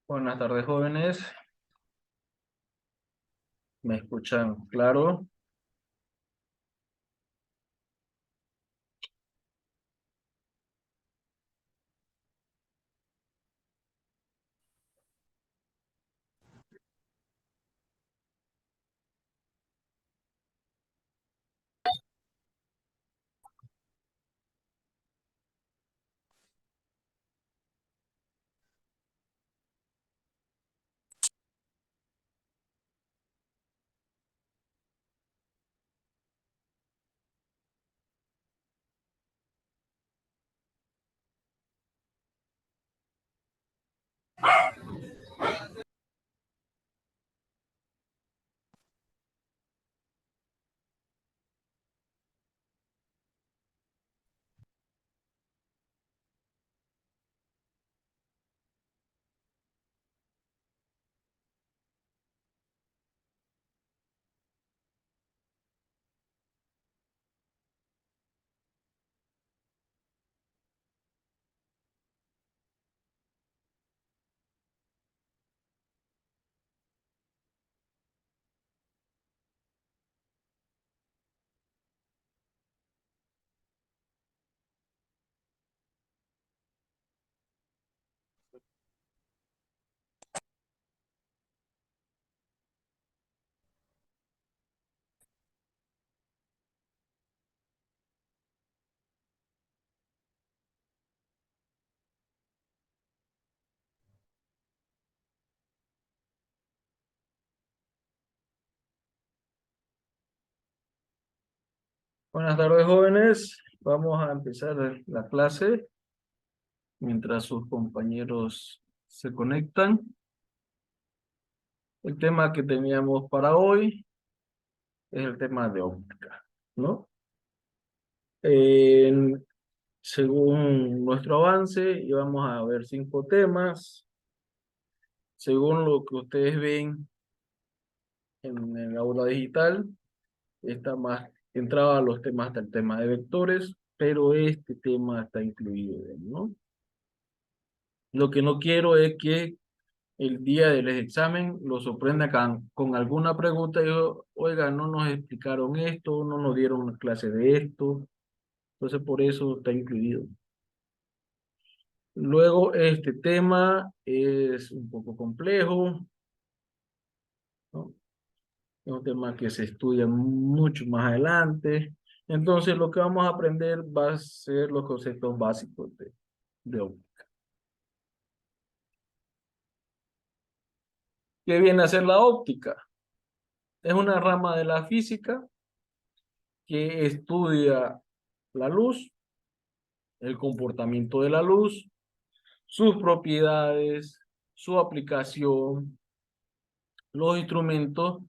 Buenas tardes, jóvenes. ¿Me escuchan claro? Buenas tardes, jóvenes. Vamos a empezar la clase mientras sus compañeros se conectan. El tema que teníamos para hoy es el tema de óptica, ¿no? En- Según nuestro avance, íbamos a ver 5 temas. Según lo que ustedes ven en el aula digital, está más centrado a los temas del tema de vectores, pero este tema está incluido, ¿no? Lo que no quiero es que el día del examen lo sorprenda con alguna pregunta y yo, oiga, no nos explicaron esto, no nos dieron una clase de esto, entonces por eso está incluido. Luego, este tema es un poco complejo, ¿no? Es un tema que se estudia mucho más adelante. Entonces, lo que vamos a aprender va a ser los conceptos básicos de óptica. ¿Qué viene a ser la óptica? Es una rama de la física que estudia la luz, el comportamiento de la luz, sus propiedades, su aplicación, los instrumentos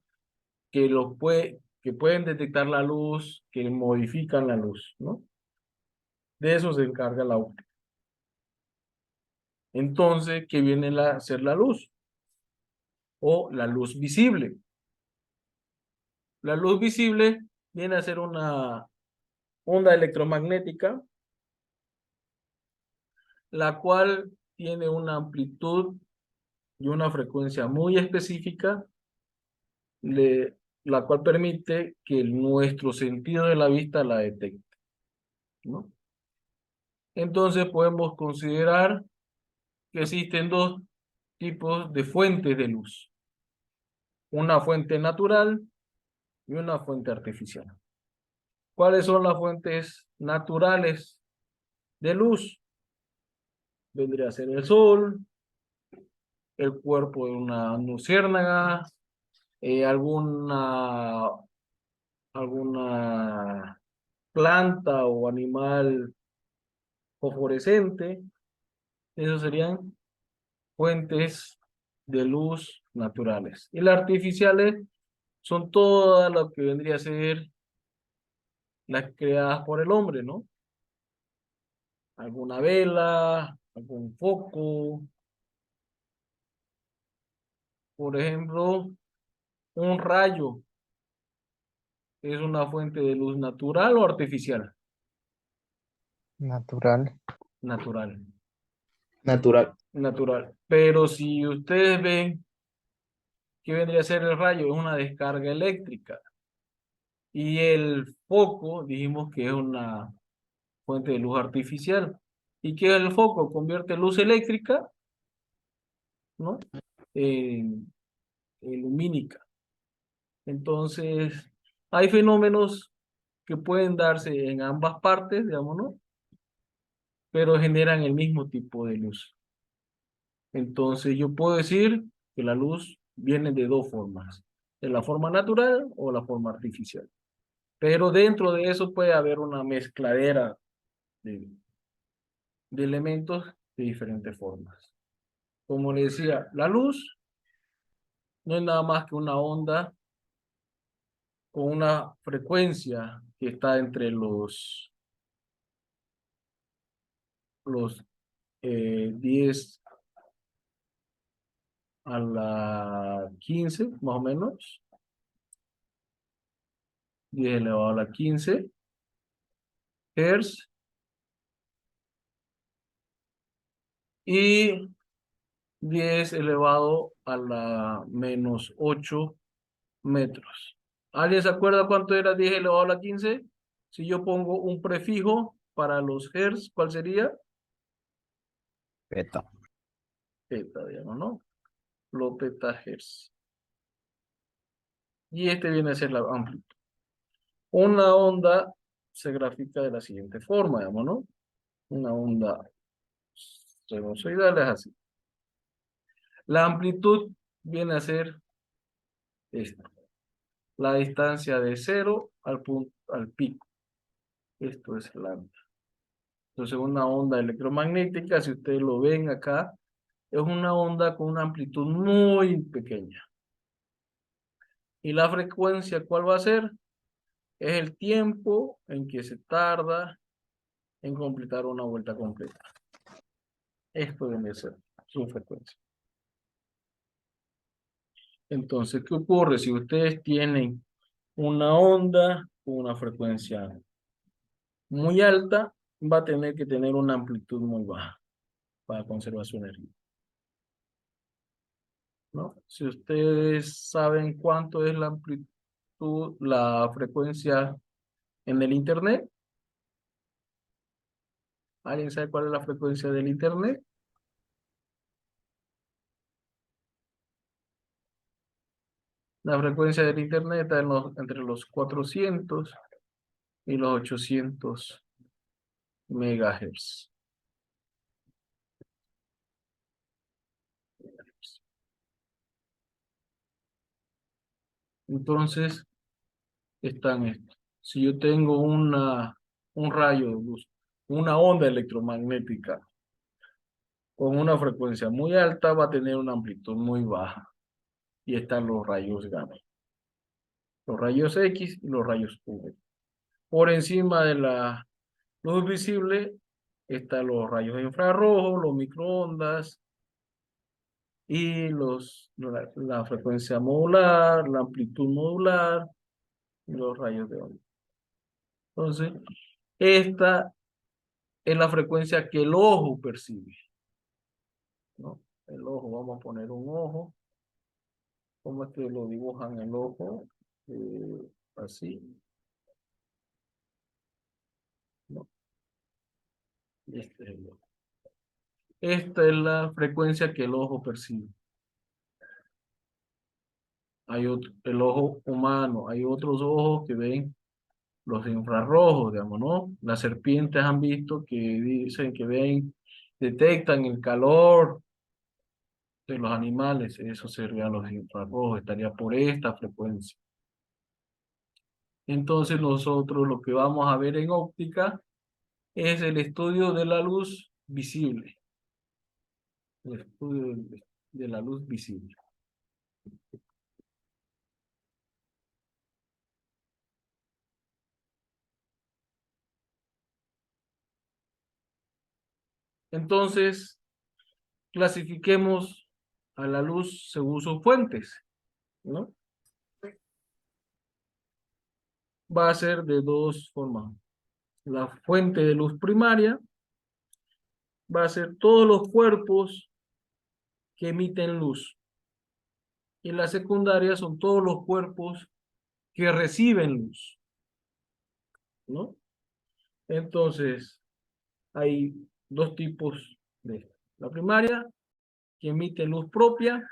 que pueden detectar la luz, que modifican la luz, ¿no? De eso se encarga la óptica. Entonces, ¿qué viene a ser la luz? O la luz visible. La luz visible viene a ser una onda electromagnética, la cual tiene una amplitud y una frecuencia muy específica, la cual permite que nuestro sentido de la vista la detecte, ¿no? Entonces podemos considerar que existen dos tipos de fuentes de luz, una fuente natural y una fuente artificial. ¿Cuáles son las fuentes naturales de luz? Vendría a ser el sol, el cuerpo de una luciérnaga, alguna planta o animal fosforescente. Esos serían fuentes de luz naturales. Y las artificiales son todas lo que vendría a ser las creadas por el hombre, ¿no? Alguna vela, algún foco, por ejemplo, un rayo es una fuente de luz natural o artificial. Natural. Natural. Natural. natural. Pero si ustedes ven que vendría a ser el rayo, es una descarga eléctrica. Y el foco, dijimos que es una fuente de luz artificial. ¿Y qué es el foco? Convierte luz eléctrica, ¿no? En lumínica. Entonces, hay fenómenos que pueden darse en ambas partes, digamos, ¿no? Pero generan el mismo tipo de luz. Entonces, yo puedo decir que la luz viene de dos formas, de la forma natural o la forma artificial. Pero dentro de eso puede haber una mezcladera de, de elementos de diferentes formas. Como le decía, la luz no es nada más que una onda con una frecuencia que está entre los 10 a la 15 más o menos, 10 elevado a la 15 Hz, y 10 elevado a la menos 8 metros. ¿Alguien se acuerda cuánto era 10 elevado a la 15? Si yo pongo un prefijo para los hertz, ¿cuál sería? Beta. Eta, digamos, ¿no? Los petahertz. Y este viene a ser la amplitud. Una onda se grafica de la siguiente forma, digamos, ¿no? Una onda sinusoidal es así. La amplitud viene a ser esta, la distancia de cero al punto, al pico. Esto es el lambda. Entonces, una onda electromagnética, si ustedes lo ven acá, es una onda con una amplitud muy pequeña. ¿Y la frecuencia cuál va a ser? Es el tiempo en que se tarda en completar una vuelta completa. Esto debe ser su frecuencia. Entonces, ¿qué ocurre? Si ustedes tienen una onda con una frecuencia muy alta, va a tener que tener una amplitud muy baja para conservar su energía, ¿no? Si ustedes saben cuánto es la amplitud, la frecuencia en el Internet, ¿alguien sabe cuál es la frecuencia del Internet? La frecuencia del Internet está entre los 400 y los 800 megahertz. Entonces, están estos. Si yo tengo un rayo de luz, una onda electromagnética con una frecuencia muy alta, va a tener una amplitud muy baja. Y están los rayos gamma, los rayos X y los rayos UV. Por encima de la luz visible están los rayos infrarrojos, los microondas y la frecuencia modular, la amplitud modular y los rayos de onda. Entonces, esta es la frecuencia que el ojo percibe, ¿no? El ojo, vamos a poner un ojo. ¿Cómo es que lo dibujan el ojo? Así, ¿no? Este es el ojo. Esta es la frecuencia que el ojo percibe. Hay otro, el ojo humano, hay otros ojos que ven los infrarrojos, digamos, ¿no? Las serpientes han visto que dicen que ven, detectan el calor de los animales, eso serían los infrarrojos, estaría por esta frecuencia. Entonces nosotros lo que vamos a ver en óptica es el estudio de la luz visible, el estudio de la luz visible. Entonces, clasifiquemos a la luz según sus fuentes, ¿no? Va a ser de dos formas. La fuente de luz primaria va a ser todos los cuerpos que emiten luz. Y la secundaria son todos los cuerpos que reciben luz, ¿no? Entonces, hay dos tipos de esto. La primaria, que emite luz propia,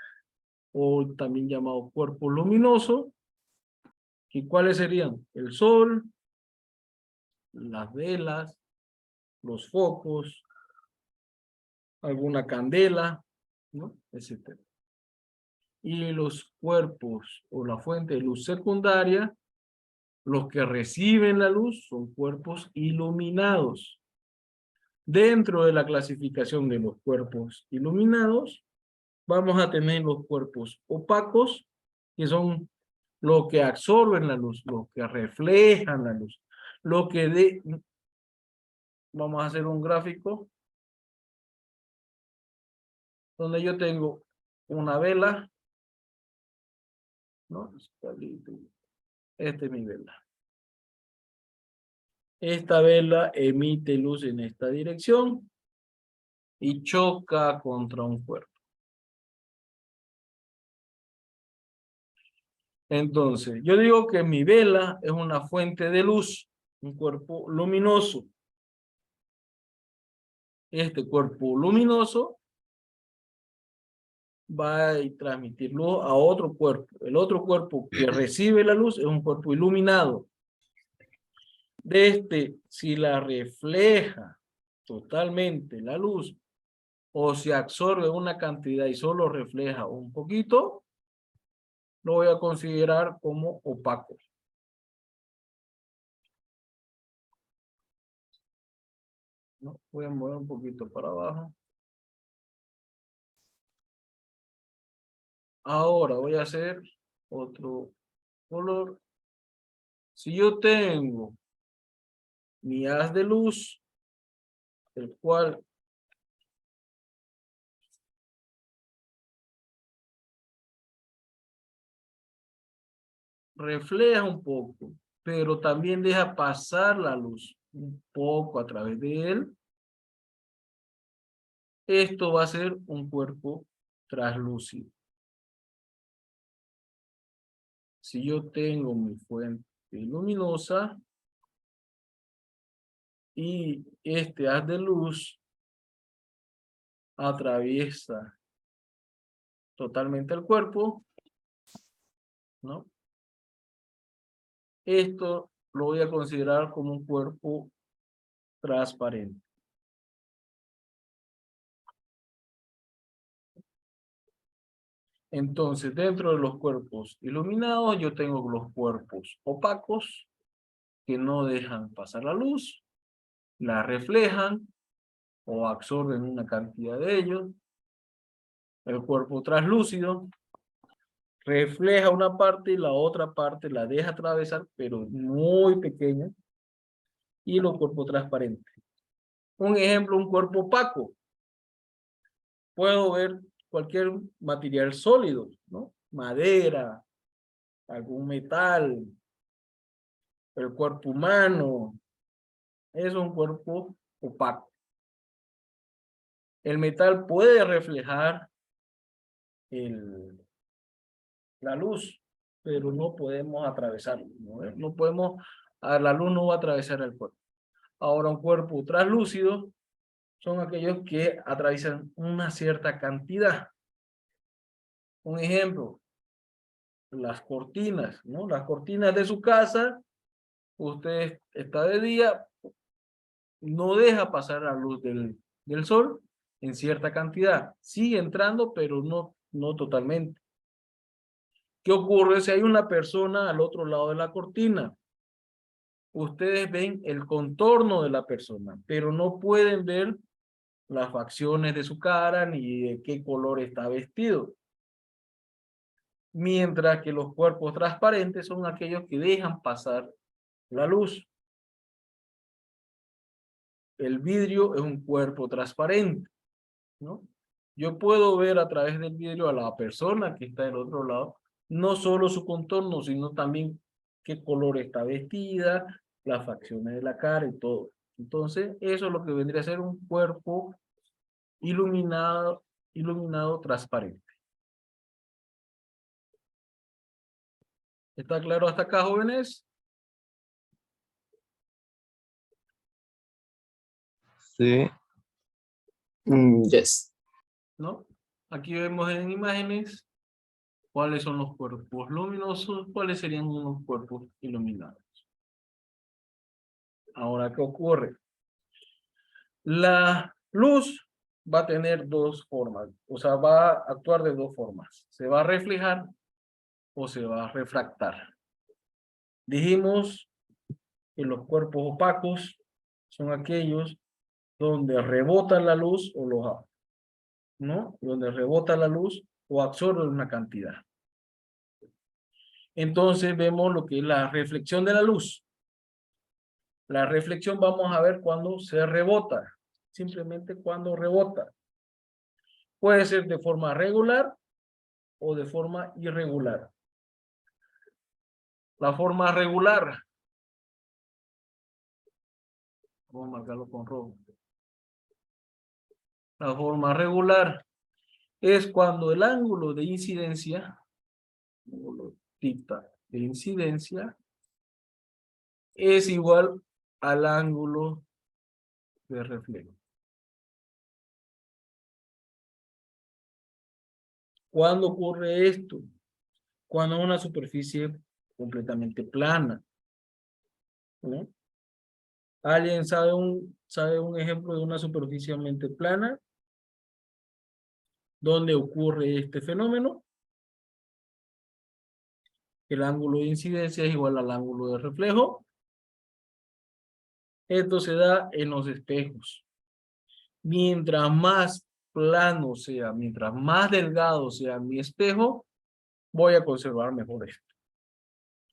o también llamado cuerpo luminoso. ¿Y cuáles serían? El sol, las velas, los focos, alguna candela, ¿no? Etcétera. Y los cuerpos o la fuente de luz secundaria, los que reciben la luz son cuerpos iluminados. Dentro de la clasificación de los cuerpos iluminados, vamos a tener los cuerpos opacos, que son los que absorben la luz, los que reflejan la luz, lo que de... Vamos a hacer un gráfico donde yo tengo una vela, ¿no? Esta es mi vela. Esta vela emite luz en esta dirección y choca contra un cuerpo. Entonces, yo digo que mi vela es una fuente de luz, un cuerpo luminoso. Este cuerpo luminoso va a transmitir luz a otro cuerpo. El otro cuerpo que recibe la luz es un cuerpo iluminado. Si la refleja totalmente la luz o si absorbe una cantidad y solo refleja un poquito, lo voy a considerar como opaco. ¿No? Voy a mover un poquito para abajo. Ahora voy a hacer otro color. Si yo tengo mi haz de luz, el cual refleja un poco, pero también deja pasar la luz un poco a través de él, esto va a ser un cuerpo translúcido. Si yo tengo mi fuente luminosa y este haz de luz atraviesa totalmente el cuerpo, ¿no? Esto lo voy a considerar como un cuerpo transparente. Entonces, dentro de los cuerpos iluminados, yo tengo los cuerpos opacos, que no dejan pasar la luz, la reflejan o absorben una cantidad de ellos. El cuerpo translúcido refleja una parte y la otra parte la deja atravesar, pero muy pequeña. Y los cuerpos transparentes. Un ejemplo, un cuerpo opaco. Puedo ver cualquier material sólido, ¿no? Madera, algún metal, el cuerpo humano. Es un cuerpo opaco. El metal puede reflejar la luz, pero no podemos atravesarlo, ¿no? No podemos, la luz no va a atravesar el cuerpo. Ahora, un cuerpo translúcido son aquellos que atraviesan una cierta cantidad. Un ejemplo, las cortinas, ¿no? Las cortinas de su casa, usted está de día, no deja pasar la luz del sol en cierta cantidad. Sigue entrando, pero no totalmente. ¿Qué ocurre si hay una persona al otro lado de la cortina? Ustedes ven el contorno de la persona, pero no pueden ver las facciones de su cara ni de qué color está vestido. Mientras que los cuerpos transparentes son aquellos que dejan pasar la luz. El vidrio es un cuerpo transparente, ¿no? Yo puedo ver a través del vidrio a la persona que está del otro lado, no solo su contorno, sino también qué color está vestida, las facciones de la cara y todo. Entonces, eso es lo que vendría a ser un cuerpo iluminado transparente. ¿Está claro hasta acá, jóvenes? Sí. Yes. ¿No? Aquí vemos en imágenes cuáles son los cuerpos luminosos, cuáles serían unos cuerpos iluminados. Ahora, ¿qué ocurre? La luz va a tener dos formas, o sea, va a actuar de dos formas. Se va a reflejar o se va a refractar. Dijimos que los cuerpos opacos son aquellos donde rebota la luz o los, ¿no? Donde rebota la luz o absorbe una cantidad. Entonces vemos lo que es la reflexión de la luz. La reflexión vamos a ver cuando se rebota, simplemente cuando rebota. Puede ser de forma regular o de forma irregular. La forma regular, vamos a marcarlo con rojo. La forma regular es cuando el ángulo de incidencia, tita de incidencia, es igual al ángulo de reflejo. ¿Cuándo ocurre esto? Cuando una superficie completamente plana, ¿no? ¿Alguien sabe un ejemplo de una superficie plana donde ocurre este fenómeno? El ángulo de incidencia es igual al ángulo de reflejo. Esto se da en los espejos. Mientras más plano sea, mientras más delgado sea mi espejo, voy a conservar mejor esto.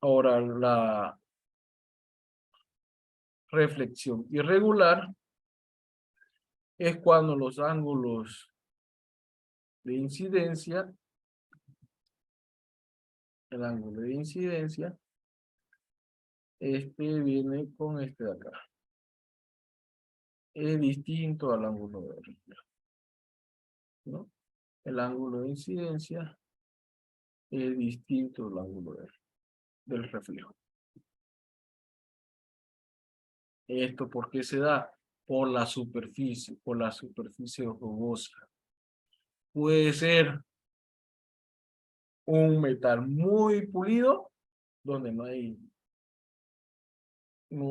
Ahora, la reflexión irregular es cuando los ángulos de incidencia, el ángulo de incidencia, este viene con este de acá. Es distinto al ángulo de reflejo, ¿no? El ángulo de incidencia es distinto al ángulo del reflejo. ¿Esto por qué se da? Por la superficie rugosa. Puede ser un metal muy pulido, donde no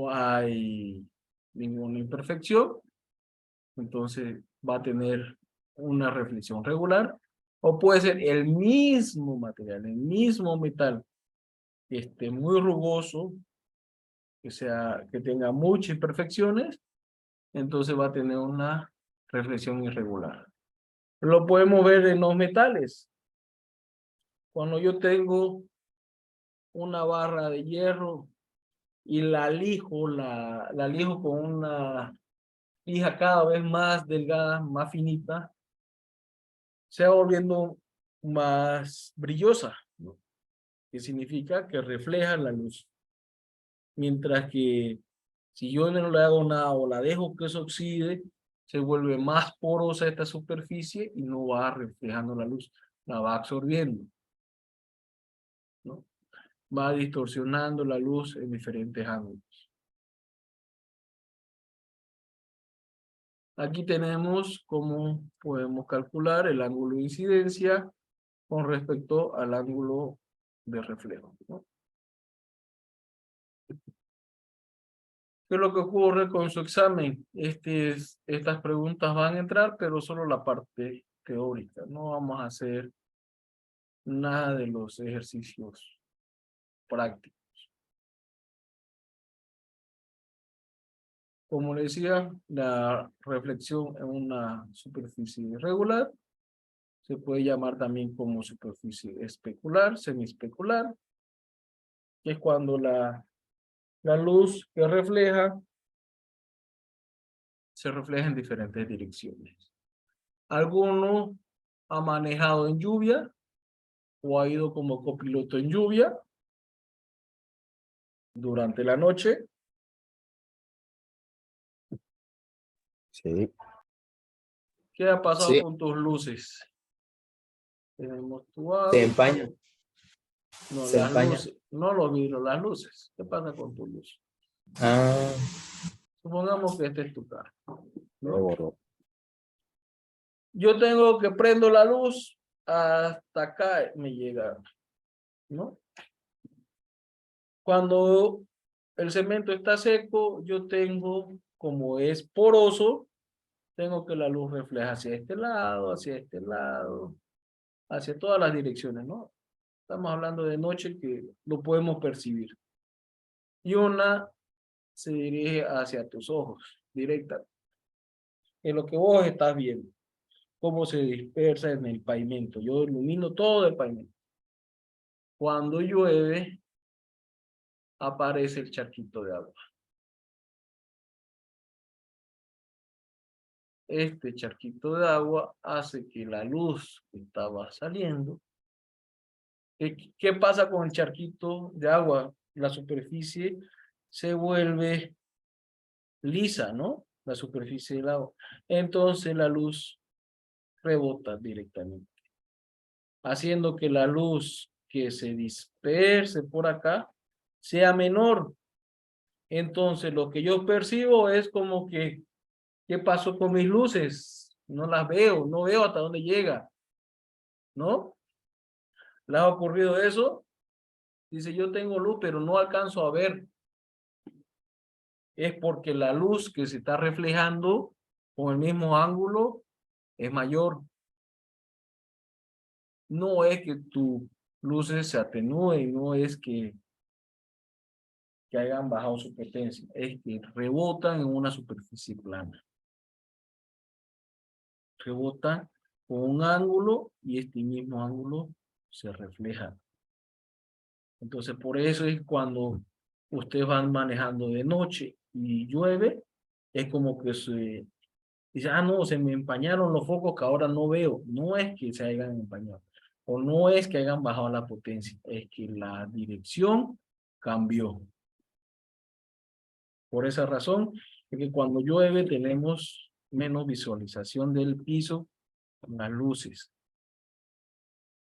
hay ninguna imperfección, entonces va a tener una reflexión regular, o puede ser el mismo material, el mismo metal, que esté muy rugoso, que tenga muchas imperfecciones, entonces va a tener una reflexión irregular. Lo podemos ver en los metales. Cuando yo tengo una barra de hierro y la lijo con una lija cada vez más delgada, más finita, se va volviendo más brillosa, ¿no? Que significa que refleja la luz. Mientras que si yo no le hago nada o la dejo que se oxide, se vuelve más porosa esta superficie y no va reflejando la luz, la va absorbiendo, ¿no? Va distorsionando la luz en diferentes ángulos. Aquí tenemos cómo podemos calcular el ángulo de incidencia con respecto al ángulo de reflejo, ¿no? ¿Qué es lo que ocurre con su examen? Estas preguntas van a entrar, pero solo la parte teórica. No vamos a hacer nada de los ejercicios prácticos. Como les decía, la reflexión en una superficie irregular se puede llamar también como superficie especular, semiespecular, que es cuando la luz que refleja se refleja en diferentes direcciones. Alguno ha manejado en lluvia o ha ido como copiloto en lluvia durante la noche. Sí. ¿Qué ha pasado Sí, con tus luces? Tenemos tu se agua. empaña, No, se las empaña. luces. No los vidrios, las luces. ¿Qué pasa con tu luz? Ah, Supongamos que este es tu carro, se ¿no? borró. Yo tengo que prendo la luz hasta acá me llega, ¿no? Cuando el cemento está seco, yo tengo, como es poroso, tengo que la luz refleja hacia este lado, hacia todas las direcciones, ¿no? Estamos hablando de noche que lo podemos percibir. Y una se dirige hacia tus ojos, directa, en lo que vos estás viendo, cómo se dispersa en el pavimento. Yo ilumino todo el pavimento. Cuando llueve, aparece el charquito de agua. Este charquito de agua hace que la luz que estaba saliendo. ¿Qué pasa con el charquito de agua? La superficie se vuelve lisa, ¿no? La superficie del agua. Entonces la luz rebota directamente, haciendo que la luz que se disperse por acá sea menor. Entonces lo que yo percibo es como que, ¿qué pasó con mis luces? No las veo, no veo hasta dónde llega, ¿no? ¿Le ha ocurrido eso? Dice, yo tengo luz, pero no alcanzo a ver. Es porque la luz que se está reflejando con el mismo ángulo es mayor. No es que tus luces se atenúen, no es que hayan bajado su potencia, es que rebotan en una superficie plana. Rebotan con un ángulo y este mismo ángulo se refleja. Entonces, por eso es cuando ustedes van manejando de noche y llueve, es como que se dice, ah, no, se me empañaron los focos que ahora no veo. No es que se hayan empañado, o no es que hayan bajado la potencia, es que la dirección cambió. Por esa razón, es que cuando llueve tenemos menos visualización del piso con las luces.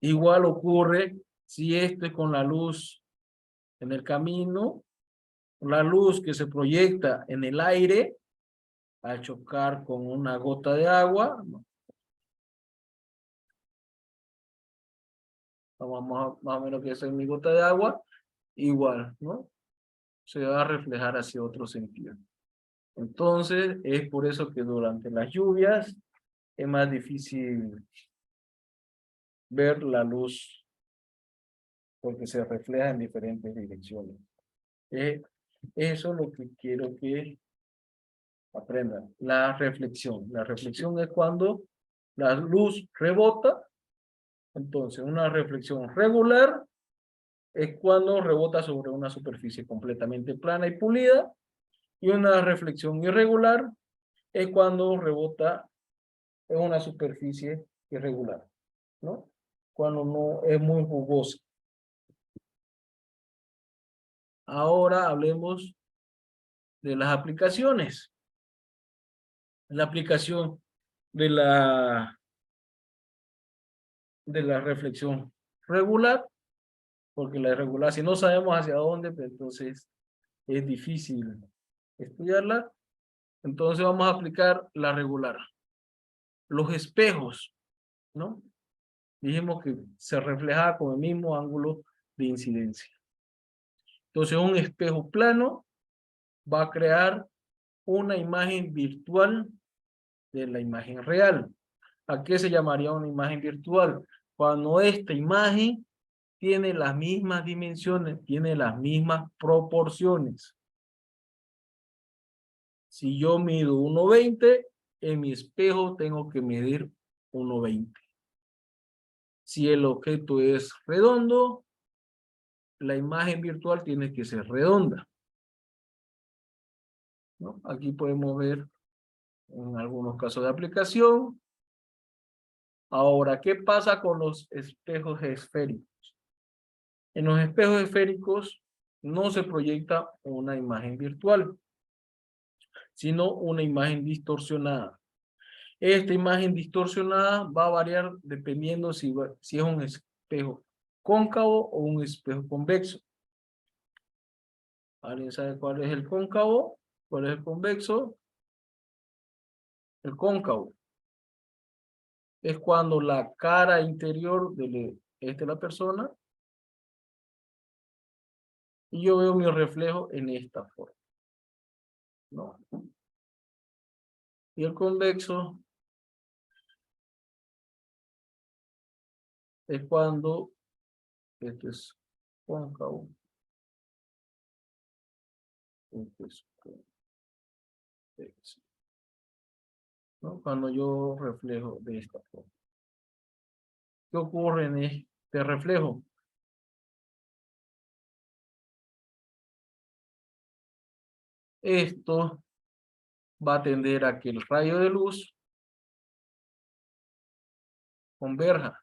Igual ocurre si esto es con la luz en el camino, la luz que se proyecta en el aire al chocar con una gota de agua, ¿no? Vamos más o menos que esa es mi gota de agua, igual, ¿no? Se va a reflejar hacia otro sentido. Entonces, es por eso que durante las lluvias es más difícil ver la luz porque se refleja en diferentes direcciones. Eso es lo que quiero que aprendan. La reflexión. La reflexión es cuando la luz rebota. Entonces, una reflexión regular es cuando rebota sobre una superficie completamente plana y pulida. Y una reflexión irregular es cuando rebota en una superficie irregular, ¿no? Cuando no es muy jugosa. Ahora hablemos de las aplicaciones. La aplicación de la reflexión regular, porque la irregular, si no sabemos hacia dónde, pues entonces es difícil estudiarla. Entonces vamos a aplicar la regular. Los espejos, ¿no? Dijimos que se reflejaba con el mismo ángulo de incidencia. Entonces un espejo plano va a crear una imagen virtual de la imagen real. ¿A qué se llamaría una imagen virtual? Cuando esta imagen tiene las mismas dimensiones, tiene las mismas proporciones. Si yo mido 1,20, en mi espejo tengo que medir 1,20. Si el objeto es redondo, la imagen virtual tiene que ser redonda, ¿no? Aquí podemos ver en algunos casos de aplicación. Ahora, ¿qué pasa con los espejos esféricos? En los espejos esféricos no se proyecta una imagen virtual, sino una imagen distorsionada. Esta imagen distorsionada va a variar dependiendo si es un espejo cóncavo o un espejo convexo. ¿Alguien sabe cuál es el cóncavo? ¿Cuál es el convexo? El cóncavo es cuando la cara interior de la persona y yo veo mi reflejo en esta forma, ¿no? Y el convexo es cuando este es cóncavo, este es convexo, ¿no? Cuando yo reflejo de esta forma. ¿Qué ocurre en este reflejo? Esto va a tender a que el rayo de luz converja,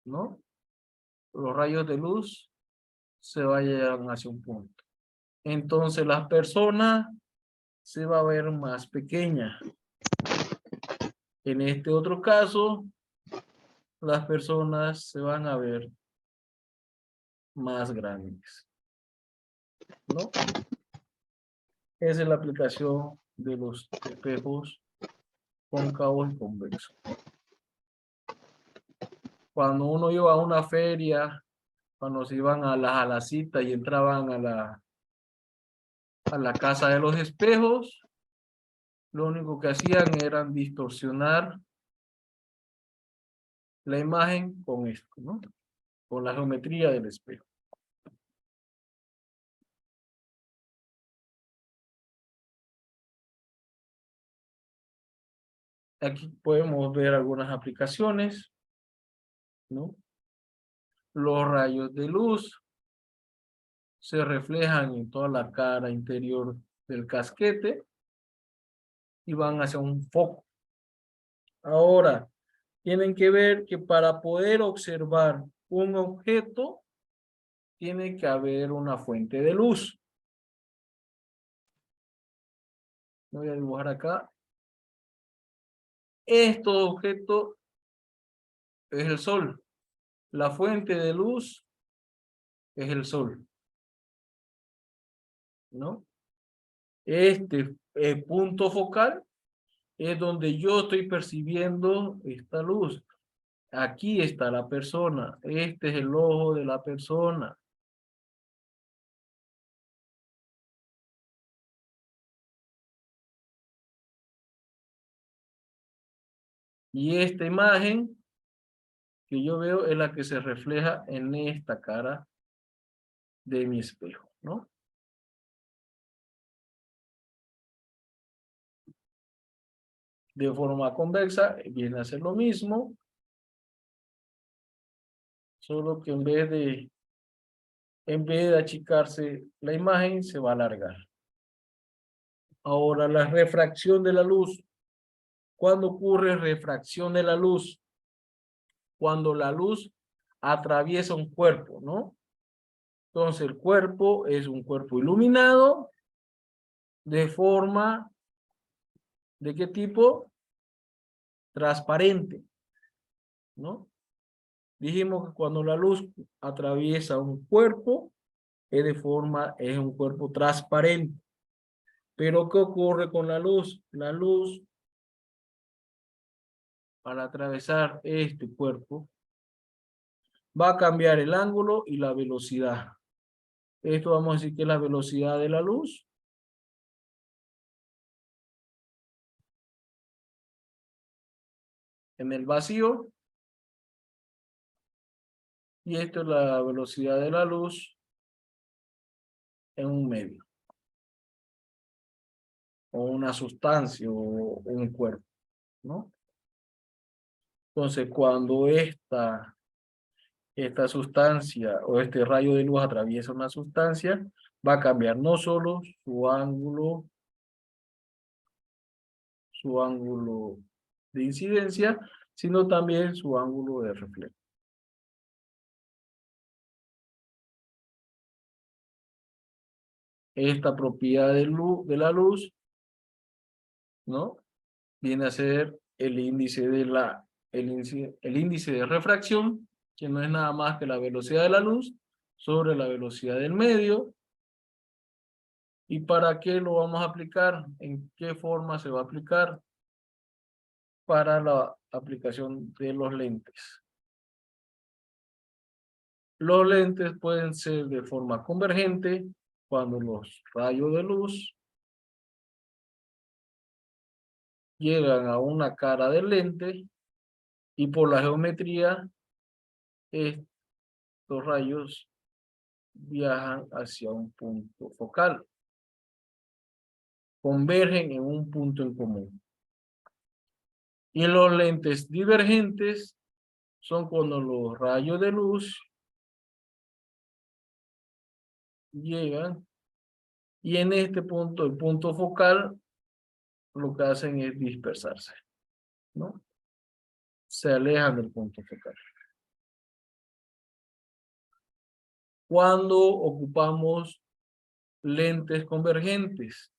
¿no? Los rayos de luz se vayan hacia un punto. Entonces las personas se va a ver más pequeña. En este otro caso, las personas se van a ver más grandes, ¿no? Esa es la aplicación de los espejos cóncavos y convexos. Cuando uno iba a una feria, cuando se iban a la cita y entraban a la casa de los espejos, lo único que hacían era distorsionar la imagen con esto, ¿no? Con la geometría del espejo. Aquí podemos ver algunas aplicaciones, ¿no? Los rayos de luz se reflejan en toda la cara interior del casquete y van hacia un foco. Ahora, tienen que ver que para poder observar un objeto, tiene que haber una fuente de luz. Voy a dibujar acá. Este objeto es el sol. La fuente de luz es el sol, ¿no? Este punto focal es donde yo estoy percibiendo esta luz. Aquí está la persona. Este es el ojo de la persona. Y esta imagen que yo veo es la que se refleja en esta cara de mi espejo, ¿no? De forma convexa viene a ser lo mismo, solo que en vez de achicarse la imagen, se va a alargar. Ahora, la refracción de la luz. ¿Cuándo ocurre refracción de la luz? Cuando la luz atraviesa un cuerpo, ¿no? Entonces, el cuerpo es un cuerpo iluminado de forma, ¿de qué tipo? Transparente, ¿no? Dijimos que cuando la luz atraviesa un cuerpo, es un cuerpo transparente. Pero ¿qué ocurre con la luz? La luz, para atravesar este cuerpo, va a cambiar el ángulo y la velocidad. Esto vamos a decir que es la velocidad de la luz. En el vacío. Y esto es la velocidad de la luz en un medio. O una sustancia o un cuerpo, ¿no? Entonces, cuando esta sustancia o este rayo de luz atraviesa una sustancia, va a cambiar no solo su ángulo de incidencia, sino también su ángulo de reflejo. Esta propiedad de la luz, ¿no? viene a ser el índice el índice de refracción, que no es nada más que la velocidad de la luz sobre la velocidad del medio. ¿Y para qué lo vamos a aplicar? ¿En qué forma se va a aplicar? Para la aplicación de los lentes. Los lentes pueden ser de forma convergente cuando los rayos de luz llegan a una cara del lente y por la geometría estos rayos viajan hacia un punto focal, convergen en un punto en común. Y los lentes divergentes son cuando los rayos de luz llegan y en este punto, el punto focal, lo que hacen es dispersarse, ¿no? Se alejan del punto focal. Cuando ocupamos lentes convergentes,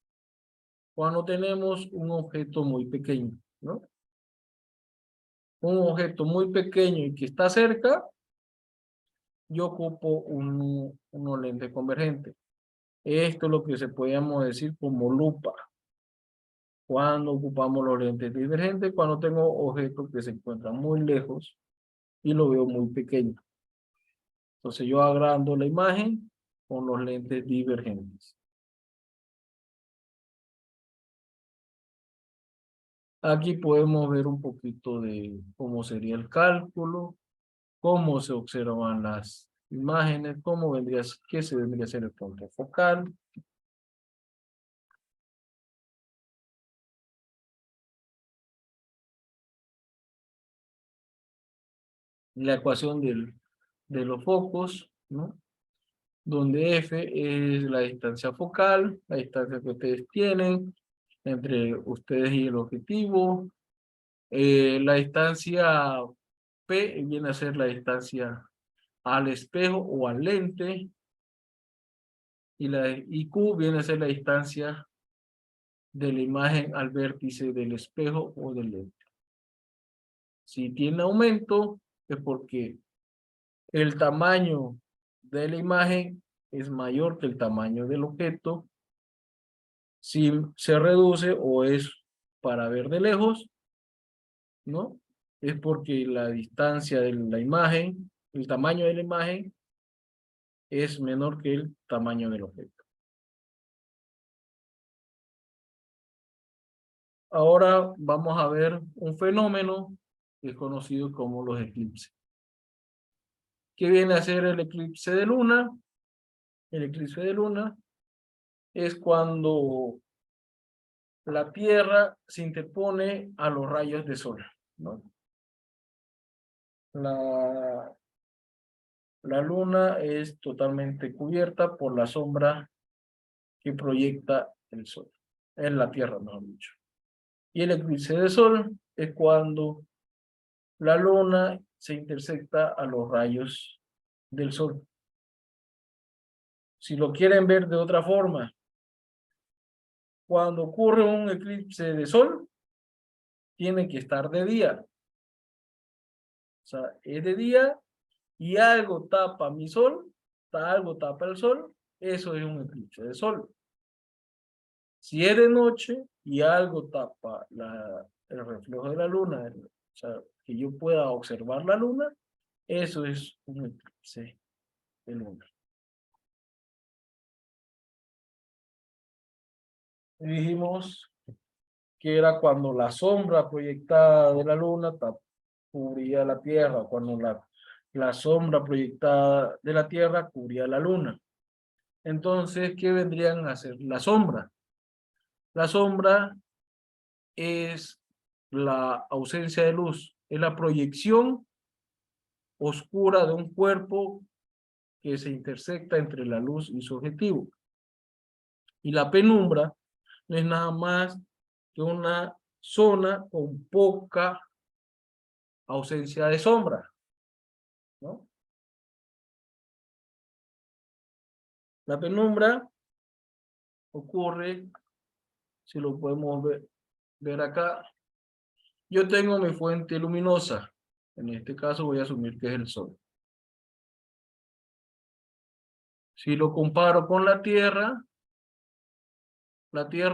cuando tenemos un objeto muy pequeño, ¿no? Un objeto muy pequeño y que está cerca, yo ocupo unos lentes convergentes. Esto es lo que se podríamos decir como lupa. Cuando ocupamos los lentes divergentes, cuando tengo objetos que se encuentran muy lejos y lo veo muy pequeño. Entonces yo agrando la imagen con los lentes divergentes. Aquí podemos ver un poquito de cómo sería el cálculo, cómo se observan las imágenes, qué se vendría a ser el punto focal. La ecuación de los focos, ¿no? Donde F es la distancia focal, la distancia que ustedes tienen entre ustedes y el objetivo. La distancia P viene a ser la distancia al espejo o al lente. Y Q viene a ser la distancia de la imagen al vértice del espejo o del lente. Si tiene aumento, es porque el tamaño de la imagen es mayor que el tamaño del objeto. Si se reduce o es para ver de lejos, ¿no? Es porque la distancia de la imagen, el tamaño de la imagen es menor que el tamaño del objeto. Ahora vamos a ver un fenómeno que es conocido como los eclipses. ¿Qué viene a ser el eclipse de luna? El eclipse de luna es cuando la Tierra se interpone a los rayos de sol, ¿no? La luna es totalmente cubierta por la sombra que proyecta el sol. Es la Tierra, mejor dicho. Y el eclipse de sol es cuando la luna se intersecta a los rayos del sol. Si lo quieren ver de otra forma, cuando ocurre un eclipse de sol, tiene que estar de día. O sea, es de día y algo tapa mi sol, algo tapa el sol, eso es un eclipse de sol. Si es de noche y algo tapa el reflejo de la luna, o sea, que yo pueda observar la luna, eso es un eclipse de luna. Y dijimos que era cuando la sombra proyectada de la luna cubría la Tierra, cuando la sombra proyectada de la Tierra cubría la luna. Entonces, ¿qué vendrían a hacer? La sombra. La sombra es la ausencia de luz, es la proyección oscura de un cuerpo que se intersecta entre la luz y su objetivo. Y la penumbra no es nada más que una zona con poca ausencia de sombra, ¿no? La penumbra ocurre, si lo podemos ver acá, Yo tengo mi fuente luminosa. En este caso voy a asumir que es el sol. Si lo comparo con la Tierra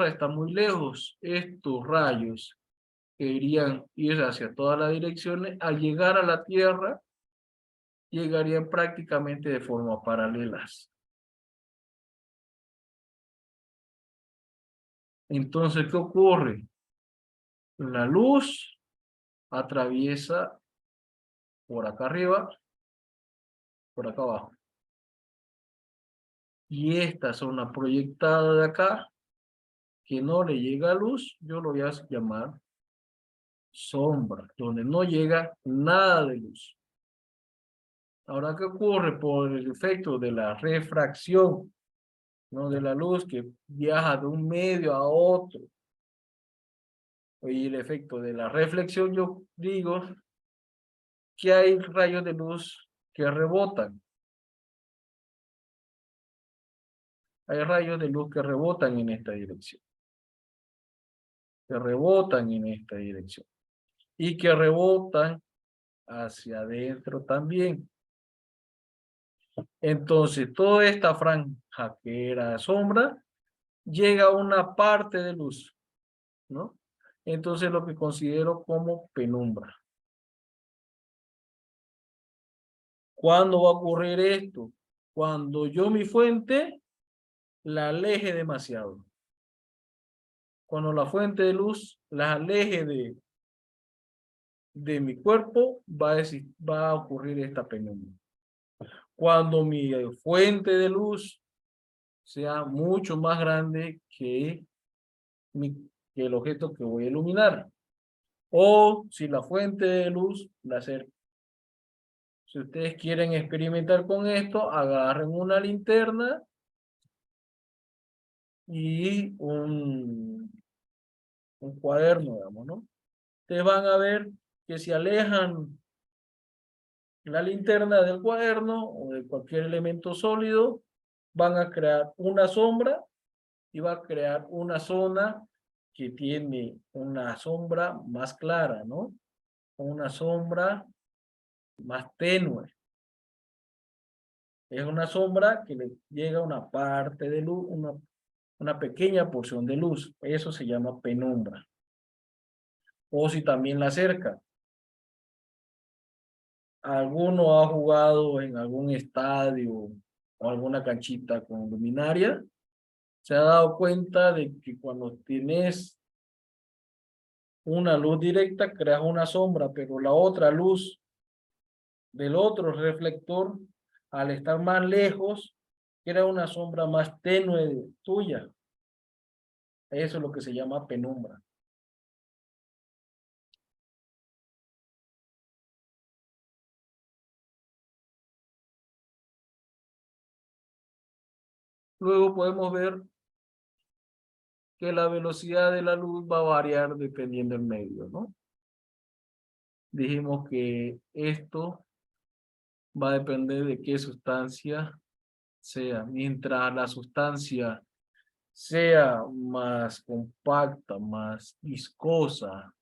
está muy lejos. Estos rayos que irían ir hacia todas las direcciones, al llegar a la Tierra, llegarían prácticamente de forma paralelas. Entonces, ¿qué ocurre? La luz atraviesa por acá arriba, por acá abajo. Y esta zona proyectada de acá, que no le llega luz, yo lo voy a llamar sombra, donde no llega nada de luz. Ahora, ¿qué ocurre? Por el efecto de la refracción, ¿no? De la luz que viaja de un medio a otro. Y el efecto de la reflexión, yo digo que hay rayos de luz que rebotan. Hay rayos de luz que rebotan en esta dirección. Que rebotan en esta dirección. Y que rebotan hacia adentro también. Entonces, toda esta franja que era sombra, llega a una parte de luz, ¿no? Entonces, lo que considero como penumbra. ¿Cuándo va a ocurrir esto? Cuando yo mi fuente la aleje demasiado. Cuando la fuente de luz la aleje de mi cuerpo, va a ocurrir esta penumbra. Cuando mi fuente de luz sea mucho más grande que el objeto que voy a iluminar. O si la fuente de luz la acerca. Si ustedes quieren experimentar con esto, agarren una linterna y un cuaderno, digamos, ¿no? Ustedes van a ver que si alejan la linterna del cuaderno o de cualquier elemento sólido, van a crear una sombra y va a crear una zona que tiene una sombra más clara, ¿no? Una sombra más tenue. Es una sombra que le llega una parte de luz, una pequeña porción de luz. Eso se llama penumbra. O si también la acerca. ¿Alguno ha jugado en algún estadio o alguna canchita con luminaria? Se ha dado cuenta de que cuando tienes una luz directa, creas una sombra, pero la otra luz del otro reflector, al estar más lejos, crea una sombra más tenue tuya. Eso es lo que se llama penumbra. Luego podemos ver que la velocidad de la luz va a variar dependiendo del medio, ¿no? Dijimos que esto va a depender de qué sustancia sea. Mientras la sustancia sea más compacta, más viscosa,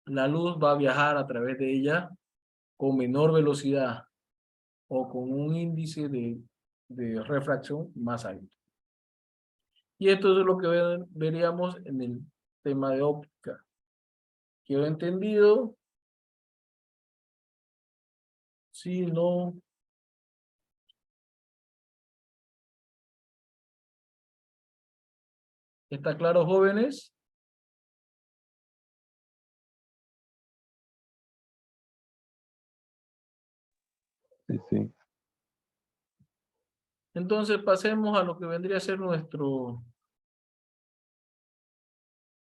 la luz va a viajar a través de ella con menor velocidad o con un índice de refracción más alto. Y esto es lo que veríamos en el tema de óptica. ¿Quedó entendido? Sí, no. ¿Está claro, jóvenes? Sí, sí. Entonces pasemos a lo que vendría a ser nuestro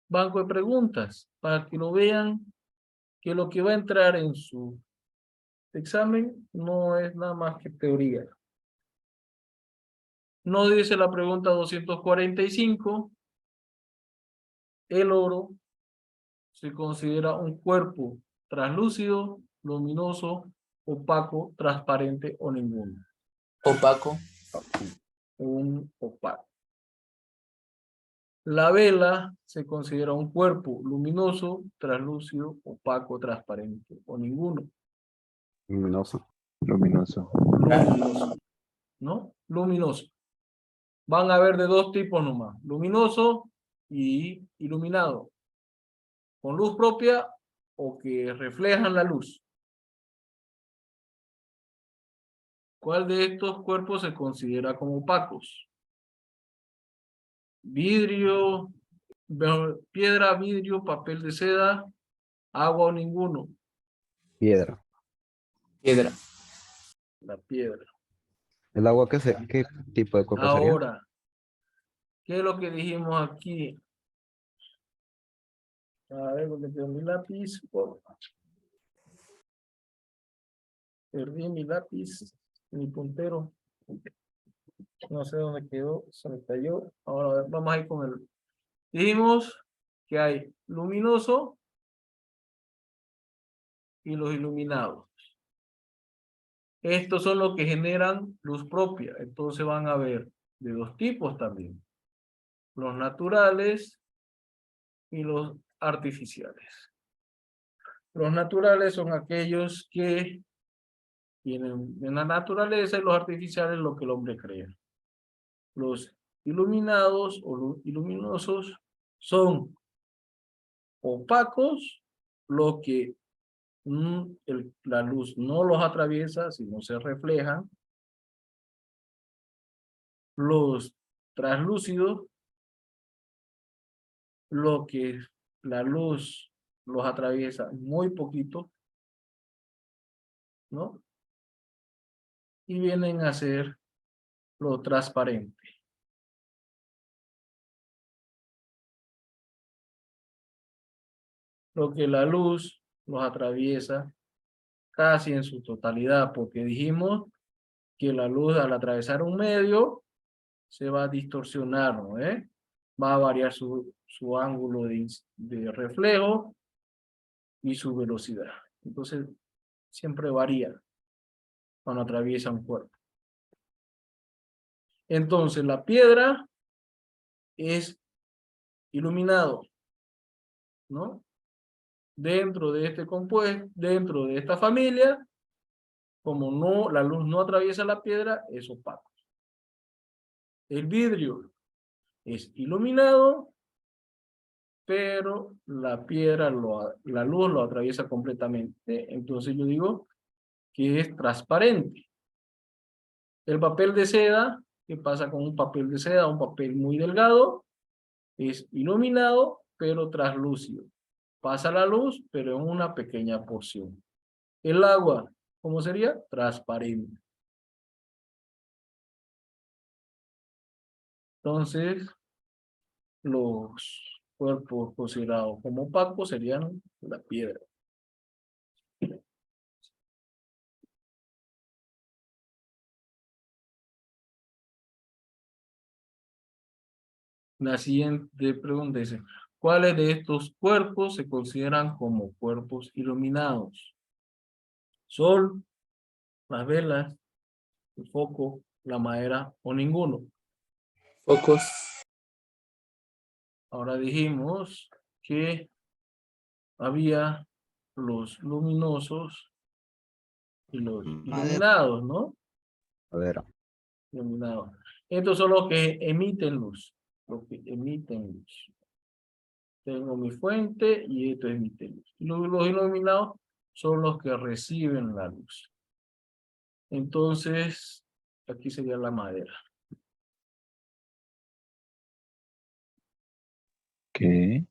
banco de preguntas, para que lo vean, que lo que va a entrar en su examen no es nada más que teoría. No dice la pregunta 245, el oro se considera un cuerpo translúcido, luminoso, opaco, transparente o ninguno. Opaco. Un opaco. La vela se considera un cuerpo luminoso, translúcido, opaco, transparente, o ninguno. Luminoso. Luminoso. Luminoso, ¿no? Luminoso. Van a haber de dos tipos nomás, luminoso y iluminado, con luz propia o que reflejan la luz. ¿Cuál de estos cuerpos se considera como opacos? Vidrio, piedra, vidrio, papel de seda, agua o ninguno. Piedra. Piedra. La piedra. ¿El agua qué tipo de cuerpo sería? Ahora, ¿qué es lo que dijimos aquí? A ver, porque tengo mi lápiz. Perdí mi lápiz, mi puntero. No sé dónde quedó, se me cayó. Ahora vamos a ir con el... Dijimos que hay luminoso y los iluminados. Estos son los que generan luz propia. Entonces van a haber de dos tipos también. Los naturales y los artificiales. Los naturales son aquellos que tienen en la naturaleza y los artificiales lo que el hombre crea. Los iluminados o luminosos son opacos, lo que la luz no los atraviesa, sino se reflejan. Los translúcidos, lo que la luz los atraviesa muy poquito, ¿no? Y vienen a ser lo transparente. Lo que la luz los atraviesa casi en su totalidad, porque dijimos que la luz al atravesar un medio se va a distorsionar, ¿no? Va a variar su ángulo de reflejo y su velocidad. Entonces, siempre varía cuando atraviesa un cuerpo. Entonces, la piedra es iluminado, ¿no? Dentro de este compuesto, dentro de esta familia, como no, la luz no atraviesa la piedra, es opaco. El vidrio es iluminado, pero la piedra, la luz lo atraviesa completamente. Entonces yo digo que es transparente. El papel de seda, ¿qué pasa con un papel de seda? Un papel muy delgado, es iluminado, pero translúcido. Pasa la luz, pero en una pequeña porción. El agua, ¿cómo sería? Transparente. Entonces, los cuerpos considerados como opacos serían la piedra. La siguiente pregunta dice, ¿cuáles de estos cuerpos se consideran como cuerpos iluminados? Sol, las velas, el foco, la madera o ninguno. Focos. Ahora dijimos que había los luminosos y los iluminados, ¿no? Madera. Iluminados. Estos son los que emiten luz. Los que emiten luz. Tengo mi fuente y esto emite luz. Y los iluminados son los que reciben la luz. Entonces, aquí sería la madera. ¿Qué?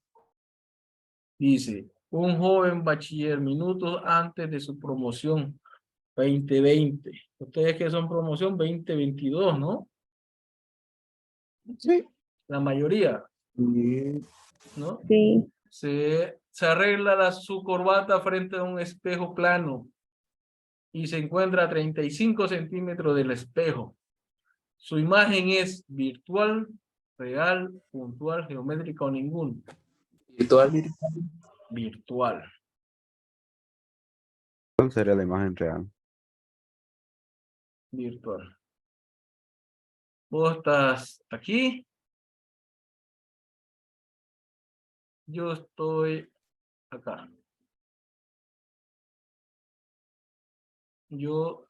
Dice, un joven bachiller minutos antes de su promoción 2020. Ustedes que son promoción 2022, ¿no? Sí. La mayoría, Y ¿no? Sí. Se arregla su corbata frente a un espejo plano y se encuentra a 35 centímetros del espejo. Su imagen es virtual, real, puntual, geométrica o ninguno. virtual. Virtual. ¿Cuál sería la imagen real? Virtual. Vos estás aquí yo estoy acá. Yo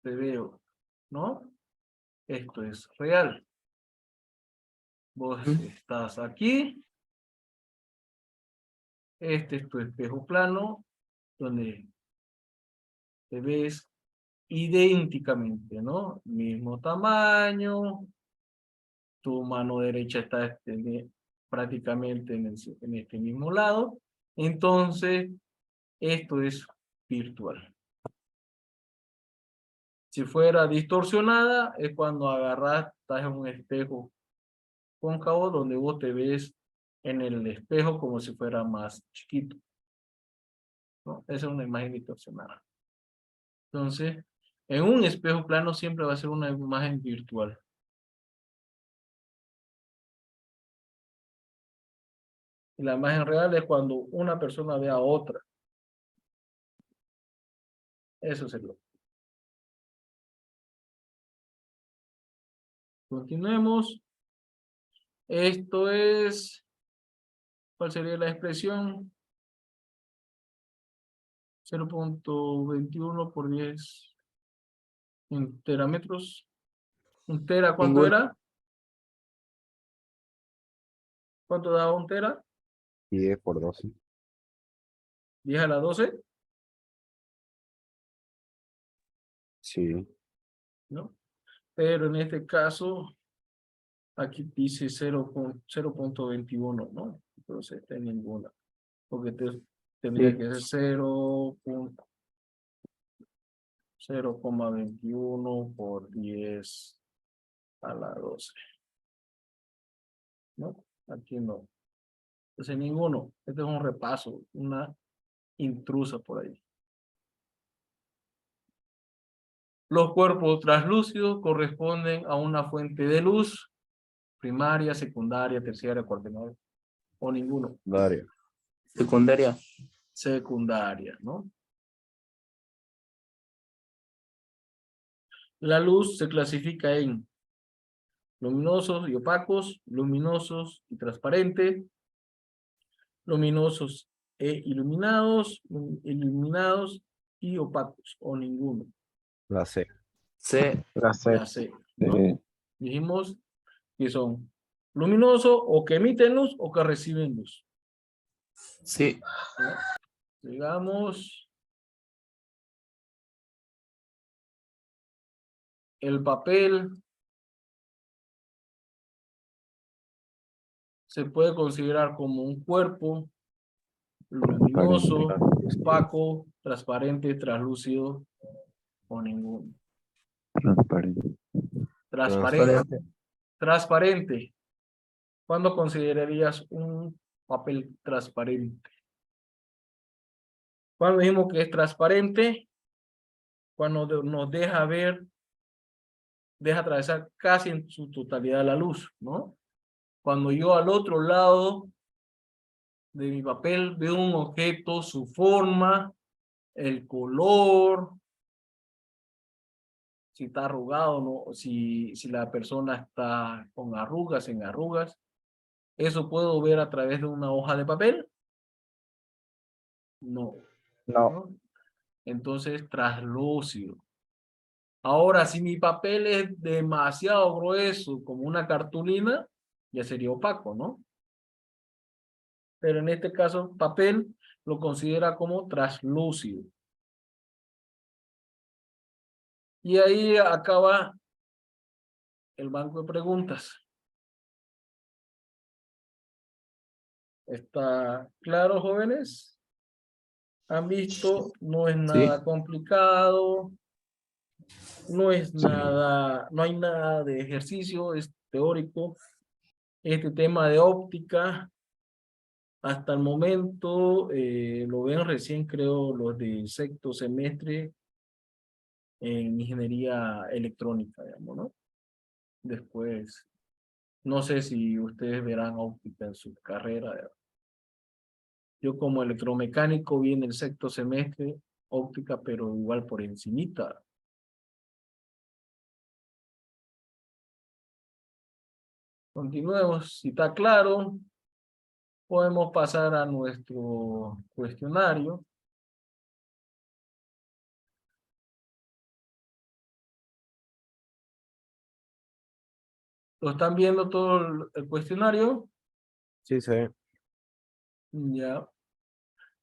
te veo, ¿no? Esto es real. Vos estás aquí. Este es tu espejo plano, donde te ves idénticamente, ¿no? Mismo tamaño. Tu mano derecha está prácticamente en este mismo lado. Entonces, esto es virtual. Si fuera distorsionada, es cuando agarras, estás en un espejo cóncavo donde vos te ves en el espejo como si fuera más chiquito, ¿no? Esa es una imagen distorsionada. Entonces, en un espejo plano siempre va a ser una imagen virtual. Y la imagen real es cuando una persona ve a otra. Eso sería. Continuemos. Esto es, ¿cuál sería la expresión? 0.21 por 10 terámetros. ¿Un tera cuánto Ningún. era? ¿Cuánto daba un tera? 10 por 12. 10 a la 12, Sí. ¿no? Pero en este caso, aquí dice 0.21, ¿no? Entonces, está en ninguna. Porque tendría Sí. que ser 0.21 por 10 a la 12. ¿No? Aquí no. Entonces, ninguno. Este es un repaso, una intrusa por ahí. Los cuerpos translúcidos corresponden a una fuente de luz primaria, secundaria, terciaria, cuartenaria, o ninguno. Dario. Secundaria. Secundaria, ¿no? La luz se clasifica en luminosos y opacos, luminosos y transparentes, luminosos e iluminados, iluminados y opacos, o ninguno. La C. C. La C. La C, ¿no? Dijimos que son luminosos o que emiten luz o que reciben luz. Sí. ¿No? Digamos, el papel se puede considerar como un cuerpo luminoso, opaco, transparente, translúcido o ninguno. Transparente. Transparente. Transparente. ¿Cuándo considerarías un papel transparente? Cuando dijimos que es transparente, cuando nos deja ver, deja atravesar casi en su totalidad la luz, ¿no? Cuando yo al otro lado de mi papel veo un objeto, su forma, el color, si está arrugado, ¿no? Si la persona está con arrugas, en arrugas, ¿eso puedo ver a través de una hoja de papel? No. No. ¿No? Entonces, translúcido. Ahora, si mi papel es demasiado grueso, como una cartulina, ya sería opaco, ¿no? Pero en este caso, papel lo considera como translúcido. Y ahí acaba el banco de preguntas. ¿Está claro, jóvenes? ¿Han visto? No es Sí. nada complicado. No es nada, no hay nada de ejercicio, es teórico. Este tema de óptica, hasta el momento, lo ven recién, creo, los de sexto semestre en ingeniería electrónica, digamos, ¿no? Después, no sé si ustedes verán óptica en su carrera. Yo como electromecánico vi en el sexto semestre óptica, pero igual por encimita. Continuemos, si está claro. Podemos pasar a nuestro cuestionario. ¿Lo están viendo todo el cuestionario? Sí, se ve. Ya.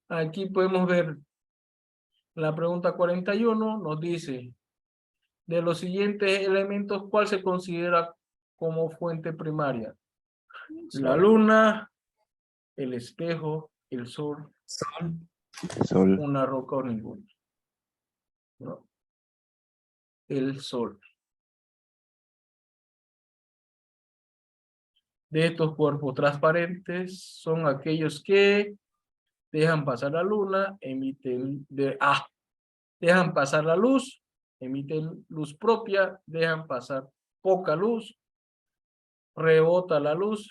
Aquí podemos ver la pregunta 41, nos dice, de los siguientes elementos, ¿cuál se considera como fuente primaria? La luna, el espejo, el sol, Sol. una roca o ninguno. ¿No? El sol. De estos cuerpos transparentes son aquellos que dejan pasar la luna, dejan pasar la luz, emiten luz propia, dejan pasar poca luz, rebota la luz,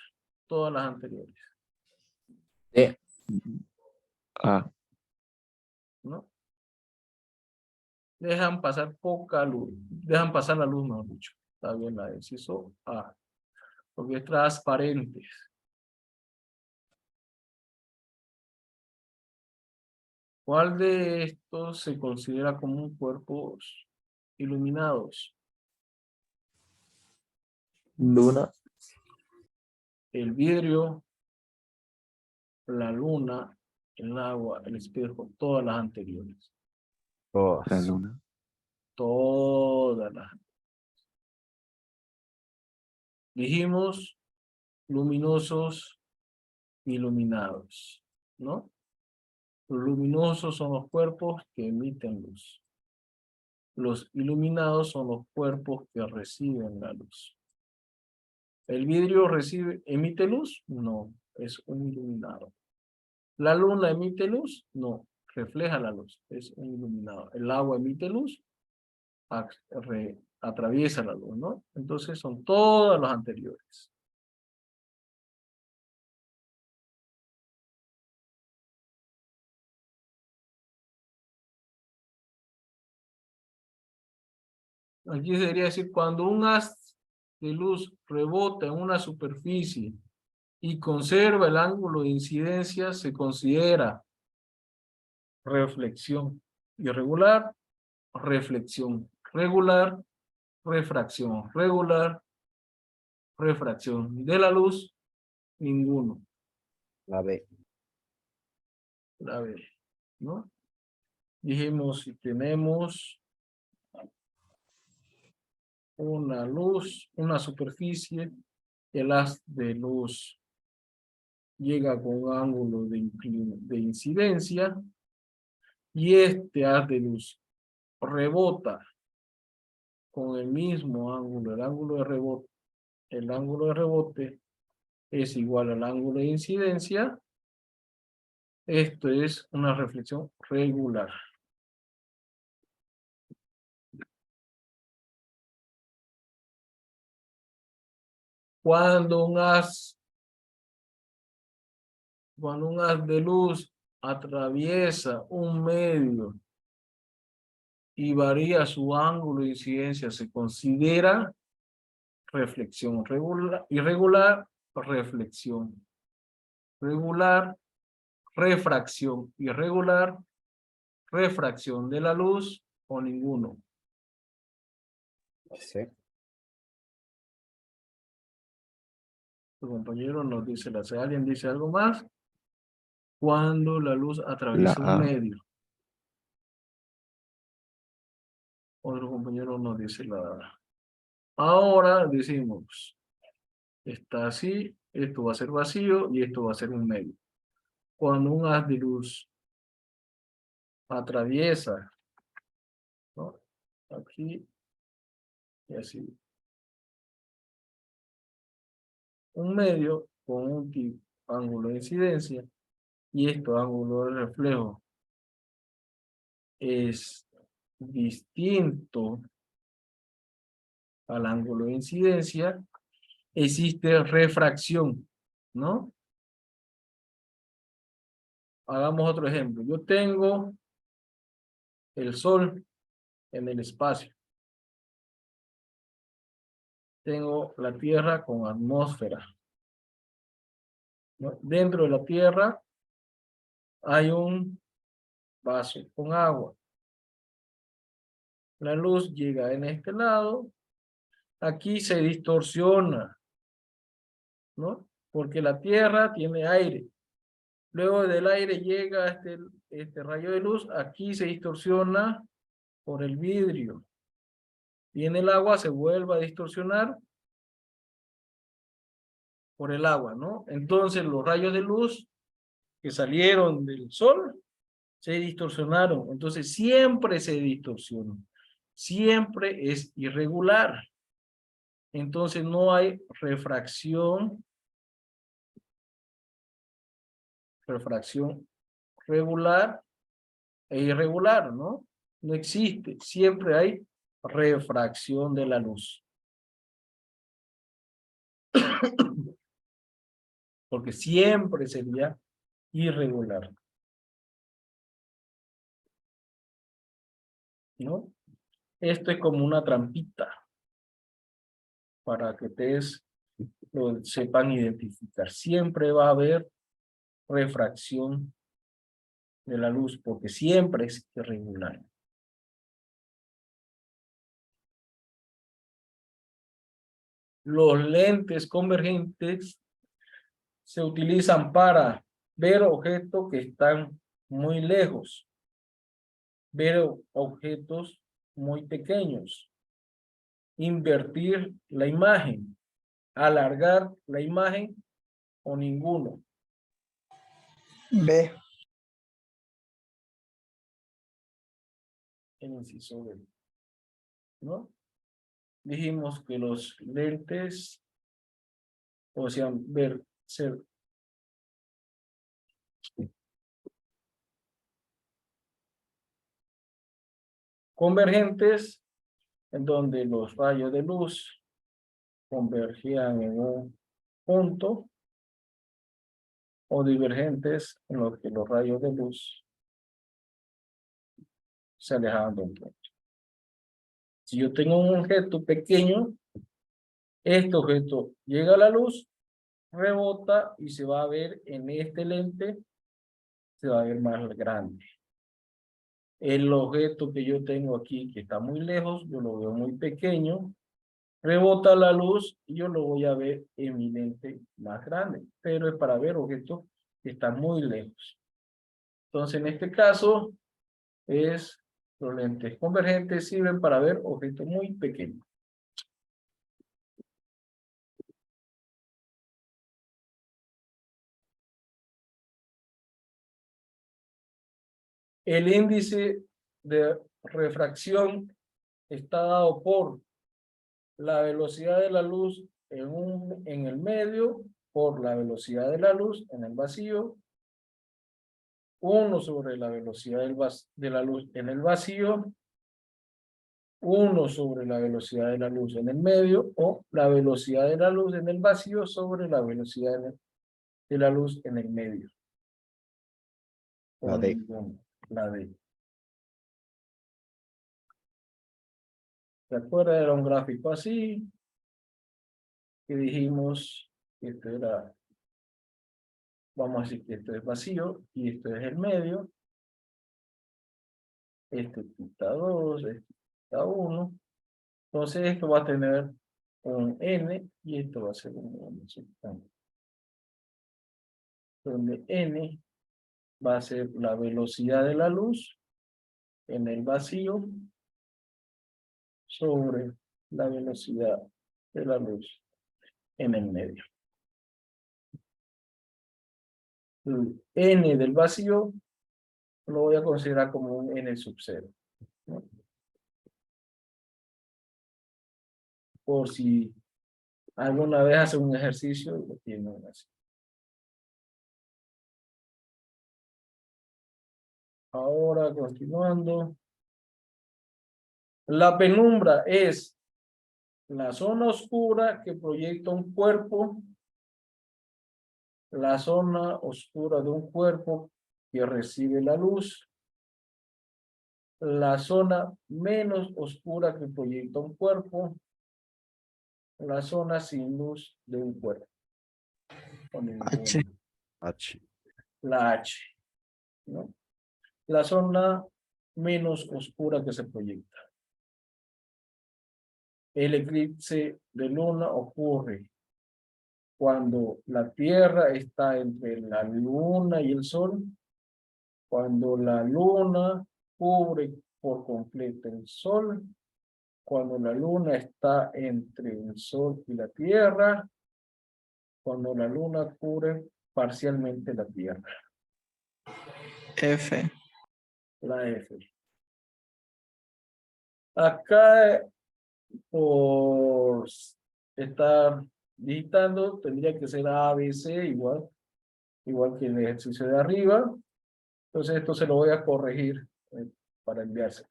todas las anteriores, D. A. ¿no? Dejan pasar poca luz, dejan pasar la luz, mejor dicho. Está bien la inciso A, porque es transparentes. ¿Cuál de estos se considera como cuerpos iluminados? Luna. El vidrio, la luna, el agua, el espejo, todas las anteriores. Todas. La luna. Todas las. Dijimos luminosos, iluminados, ¿no? Los luminosos son los cuerpos que emiten luz. Los iluminados son los cuerpos que reciben la luz. ¿El vidrio emite luz? No, es un iluminado. ¿La luna emite luz? No, refleja la luz, es un iluminado. ¿El agua emite luz? Atraviesa la luz, ¿no? Entonces son todos los anteriores. Aquí sería decir, cuando un haz de luz rebota en una superficie y conserva el ángulo de incidencia, se considera reflexión. Irregular, reflexión. Regular, refracción. Regular, refracción. De la luz, ninguno. La B. La B, ¿no? Dijimos, si tenemos una luz, una superficie, el haz de luz llega con un ángulo de incidencia y este haz de luz rebota con el mismo ángulo, el ángulo de rebote es igual al ángulo de incidencia. Esto es una reflexión regular. Cuando un haz de luz atraviesa un medio y varía su ángulo de incidencia, se considera reflexión regular, irregular, reflexión regular, refracción irregular, refracción de la luz o ninguno. C. Tu compañero nos dice la C. ¿Alguien dice algo más? Cuando la luz atraviesa La un A. medio. Otro compañero nos dice la A. Ahora decimos, está así, esto va a ser vacío y esto va a ser un medio. Cuando un haz de luz atraviesa, ¿no? Aquí y así. Un medio con un tipo, ángulo de incidencia y esto ángulo de reflejo es distinto al ángulo de incidencia, existe refracción, ¿no? Hagamos otro ejemplo. Yo tengo el sol en el espacio. Tengo la Tierra con atmósfera. ¿no? Dentro de la Tierra hay un vaso con agua. La luz llega en este lado. Aquí se distorsiona, ¿no? Porque la Tierra tiene aire. Luego del aire llega este rayo de luz. Aquí se distorsiona por el vidrio. Y en el agua se vuelve a distorsionar por el agua, ¿no? Entonces los rayos de luz que salieron del sol se distorsionaron. Entonces siempre se distorsiona. Siempre es irregular. Entonces no hay refracción regular e irregular, ¿no? No existe. Siempre hay refracción de la luz. Porque siempre sería irregular, ¿no? Esto es como una trampita para que ustedes lo sepan identificar. Siempre va a haber refracción de la luz porque siempre es irregular. Los lentes convergentes se utilizan para ver objetos que están muy lejos, ver objetos muy pequeños, invertir la imagen, alargar la imagen o ninguno. B. El inciso B, ¿no? Dijimos que los lentes podían ser convergentes, en donde los rayos de luz convergían en un punto, o divergentes, en los que los rayos de luz se alejaban de un punto. Si yo tengo un objeto pequeño, este objeto llega a la luz, rebota y se va a ver en este lente, se va a ver más grande. El objeto que yo tengo aquí, que está muy lejos, yo lo veo muy pequeño, rebota la luz y yo lo voy a ver en mi lente más grande, pero es para ver objetos que están muy lejos. Entonces, en este caso, los lentes convergentes sirven para ver objetos muy pequeños. El índice de refracción está dado por la velocidad de la luz en el medio, por la velocidad de la luz en el vacío, 1 sobre la velocidad de la luz en el vacío, 1 sobre la velocidad de la luz en el medio, o la velocidad de la luz en el vacío sobre la velocidad de la luz en el medio. La D. La D. ¿Se acuerdan? Era un gráfico así, que dijimos que esto era, vamos a decir que esto es vacío, y esto es el medio. Este está 2, este está 1. Entonces esto va a tener un N, y esto va a ser un N. Donde N va a ser la velocidad de la luz en el vacío sobre la velocidad de la luz en el medio. El N del vacío lo voy a considerar como un N sub 0, ¿no? Por si alguna vez hace un ejercicio y lo tienen así. Ahora, continuando. La penumbra es la zona oscura que proyecta un cuerpo, la zona oscura de un cuerpo que recibe la luz, la zona menos oscura que proyecta un cuerpo, la zona sin luz de un cuerpo. H. H. La H, ¿no? La zona menos oscura que se proyecta. El eclipse de luna ocurre cuando la Tierra está entre la luna y el sol, cuando la luna cubre por completo el sol, cuando la luna está entre el sol y la Tierra, cuando la luna cubre parcialmente la Tierra. F. La F. Acá, por estar digitando, tendría que ser A, B, C, igual que el ejercicio de arriba. Entonces esto se lo voy a corregir para enviarse.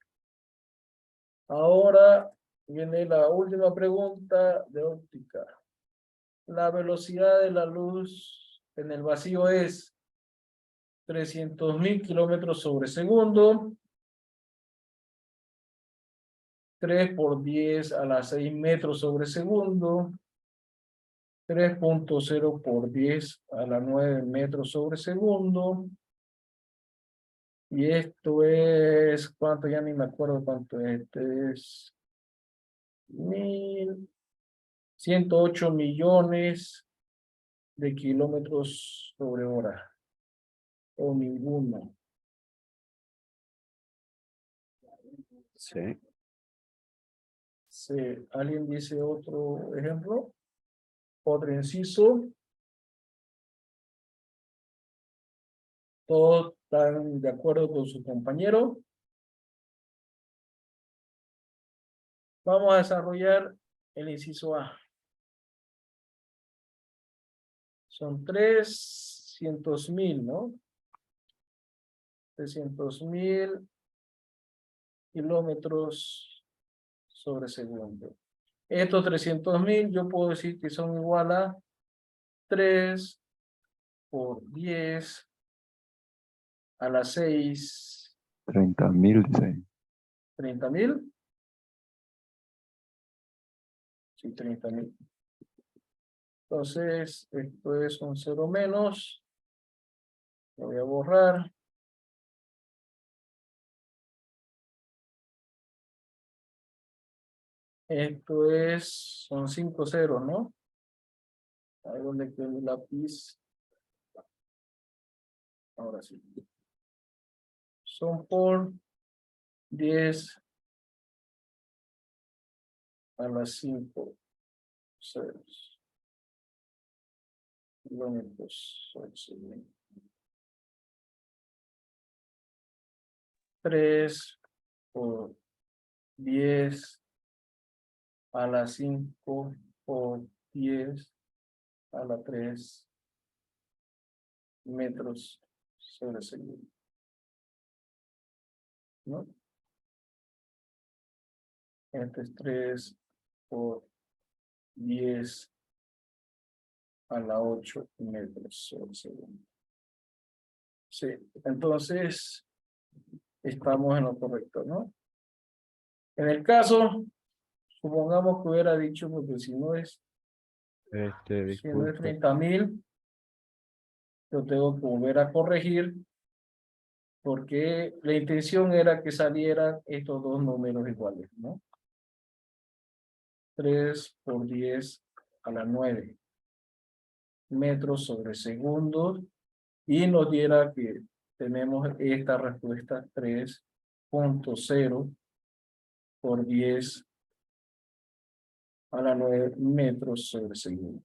Ahora viene la última pregunta de óptica. La velocidad de la luz en el vacío es 300.000 kilómetros sobre segundo. 3 por 10 a la 6 metros sobre segundo. 3.0 por 10 a la 9 metros sobre segundo. Y esto es, ¿cuánto? Ya ni me acuerdo cuánto es. Este es 108 millones de kilómetros sobre hora. O ninguno. Sí. Sí. ¿Alguien dice otro ejemplo? Otro inciso. ¿Todos están de acuerdo con su compañero? Vamos a desarrollar el inciso A. Son 300.000, ¿no? 300.000 kilómetros sobre segundo. Estos 300.000 yo puedo decir que son igual a 3 por 10 a la 6. 30.000, dice. 30.000. Sí, 30.000. Entonces, esto es un 0 menos. Lo voy a borrar. Esto es, son 5 ceros, ¿no? Ahí donde quedó el lápiz. Ahora sí. Son por 10 a las 5 ceros. Kilómetros por segundo. 3 por 10 a la 5 por 10 a la 3 metros sobre segundo. ¿No? Este es 3 por 10 a la 8 metros sobre segundo. Sí, entonces estamos en lo correcto, ¿no? En el caso, supongamos que hubiera dicho, porque si no es Disculpe. 30.000, yo tengo que volver a corregir, porque la intención era que salieran estos dos números iguales, ¿no? 3 por 10 a la 9 metros sobre segundo, y nos diera que tenemos esta respuesta 3.0 por 10 a la 9 metros sobre segundo.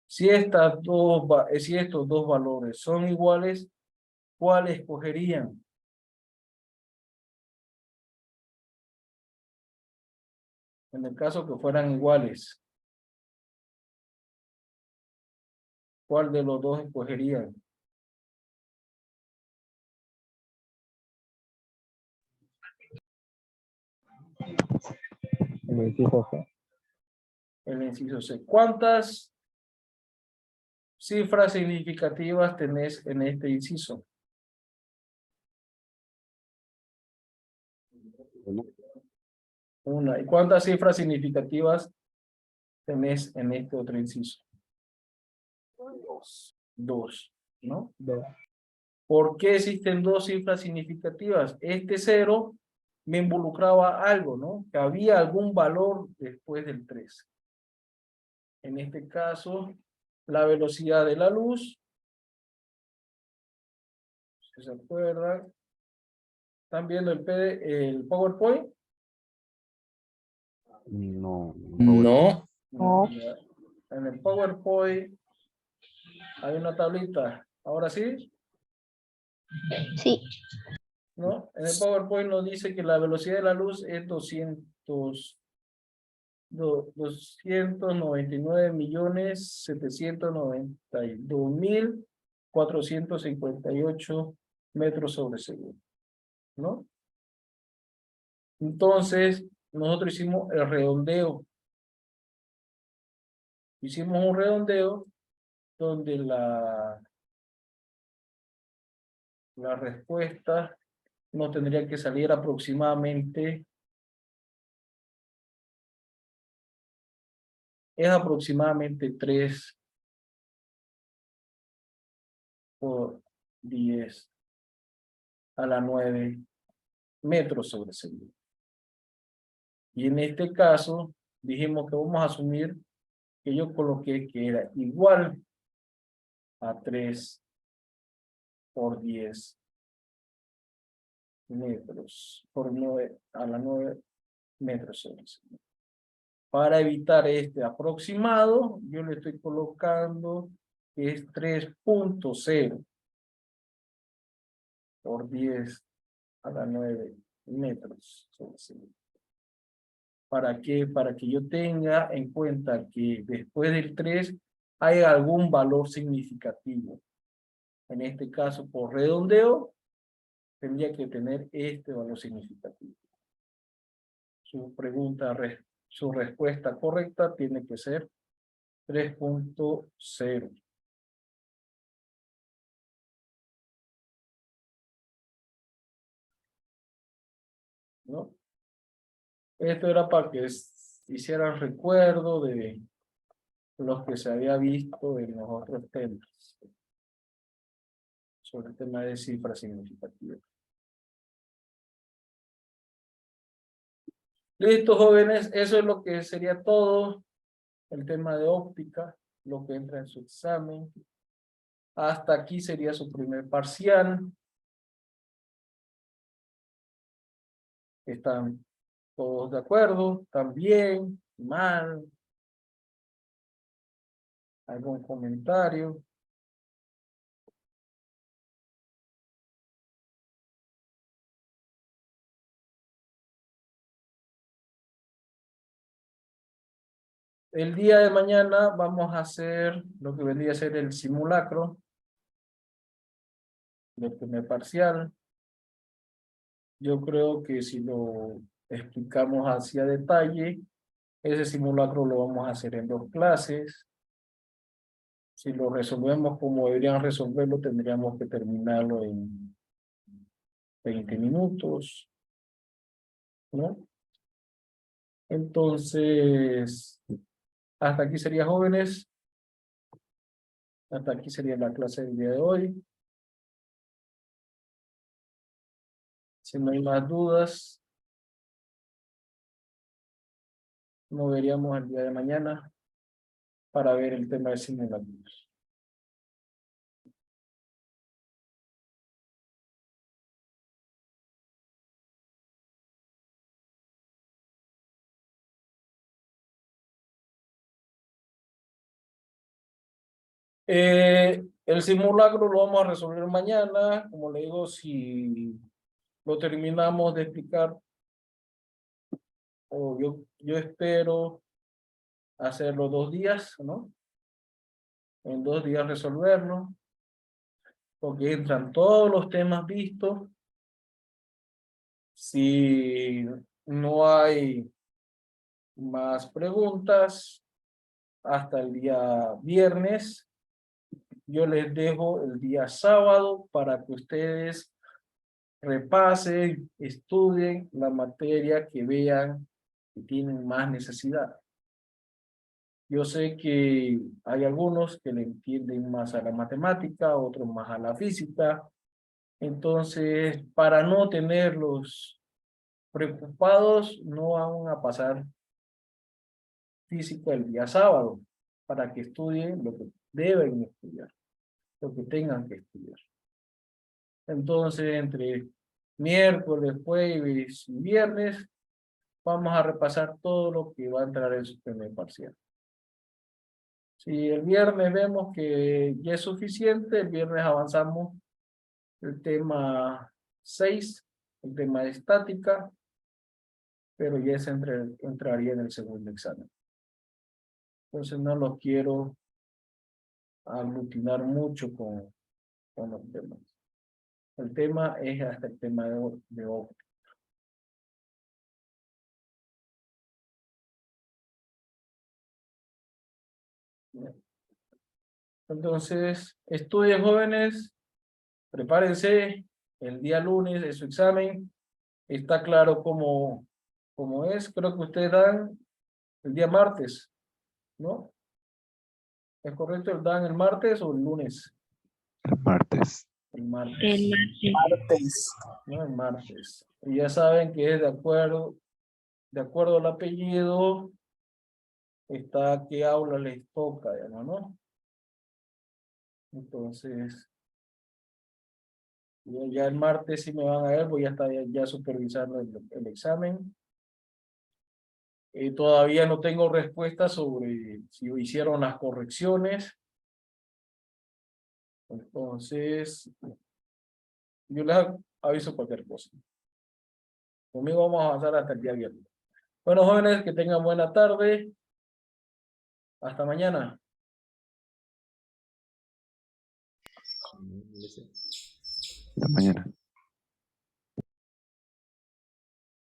Si estos dos valores son iguales, ¿cuál escogerían? En el caso que fueran iguales, ¿cuál de los dos escogerían? El inciso C. El inciso C. ¿Cuántas cifras significativas tenés en este inciso? Una. ¿Y cuántas cifras significativas tenés en este otro inciso? 2, ¿no? 2. ¿Por qué existen dos cifras significativas? Este 0 me involucraba algo, ¿no? Que había algún valor después del 3. En este caso, la velocidad de la luz, si se acuerdan. ¿Están viendo el PowerPoint? No. No. No. En el PowerPoint hay una tablita. ¿Ahora sí? Sí. ¿No? En el PowerPoint nos dice que la velocidad de la luz es 299.792.458 metros sobre segundo, ¿no? Entonces, nosotros hicimos el redondeo. Hicimos un redondeo donde la respuesta nos tendría que salir aproximadamente, es aproximadamente 3 por 10 a la 9 metros sobre segundo. Y en este caso, dijimos que vamos a asumir que yo coloqué que era igual a 3 por 10 metros, por 9 a la 9 metros sobre segundo. Para evitar este aproximado, yo le estoy colocando que es 3.0 por 10 a la 9 metros sobre segundo. ¿Para qué? Para que yo tenga en cuenta que después del 3 hay algún valor significativo. En este caso, por redondeo, tendría que tener este valor significativo. Su respuesta correcta tiene que ser 3.0. ¿No? Esto era para que hicieran recuerdo de los que se había visto en los otros temas. Sobre el tema de cifras significativas. Listo, jóvenes, eso es lo que sería todo el tema de óptica, lo que entra en su examen. Hasta aquí sería su primer parcial. ¿Están todos de acuerdo? ¿Están bien? ¿Mal? ¿Algún comentario? El día de mañana vamos a hacer lo que vendría a ser el simulacro del primer parcial. Yo creo que si lo explicamos hacia detalle, ese simulacro lo vamos a hacer en 2 clases. Si lo resolvemos como deberían resolverlo, tendríamos que terminarlo en 20 minutos, ¿no? Entonces, hasta aquí sería, jóvenes. Hasta aquí sería la clase del día de hoy. Si no hay más dudas, nos veríamos el día de mañana para ver el tema de simulacros. El simulacro lo vamos a resolver mañana. Como le digo, si lo terminamos de explicar, o yo espero hacerlo 2 días, ¿no? En 2 días resolverlo, porque entran todos los temas vistos. Si no hay más preguntas, hasta el día viernes, yo les dejo el día sábado para que ustedes repasen, estudien la materia que vean que tienen más necesidad. Yo sé que hay algunos que le entienden más a la matemática, otros más a la física. Entonces, para no tenerlos preocupados, no van a pasar física el día sábado, para que estudien lo que deben estudiar, lo que tengan que estudiar. Entonces, entre miércoles, jueves y viernes, vamos a repasar todo lo que va a entrar en su primer parcial. Si el viernes vemos que ya es suficiente, el viernes avanzamos el tema 6, el tema de estática, pero ya se entraría en el segundo examen. Entonces no los quiero aglutinar mucho con los temas. El tema es hasta el tema de óptica. Entonces, estudien jóvenes, prepárense, el día lunes de su examen, está claro cómo es, creo que ustedes dan el día martes, ¿no? ¿Es correcto? ¿Dan el martes o el lunes? El martes. El martes. El martes. No, el martes. Y ya saben que es de acuerdo al apellido, está qué aula les toca, ¿no? Entonces, ya el martes si me van a ver, voy a estar ya supervisando el examen. Todavía no tengo respuesta sobre si hicieron las correcciones. Entonces, yo les aviso cualquier cosa. Conmigo vamos a avanzar hasta el día viernes. Bueno, jóvenes, que tengan buena tarde. Hasta mañana. Hasta mañana.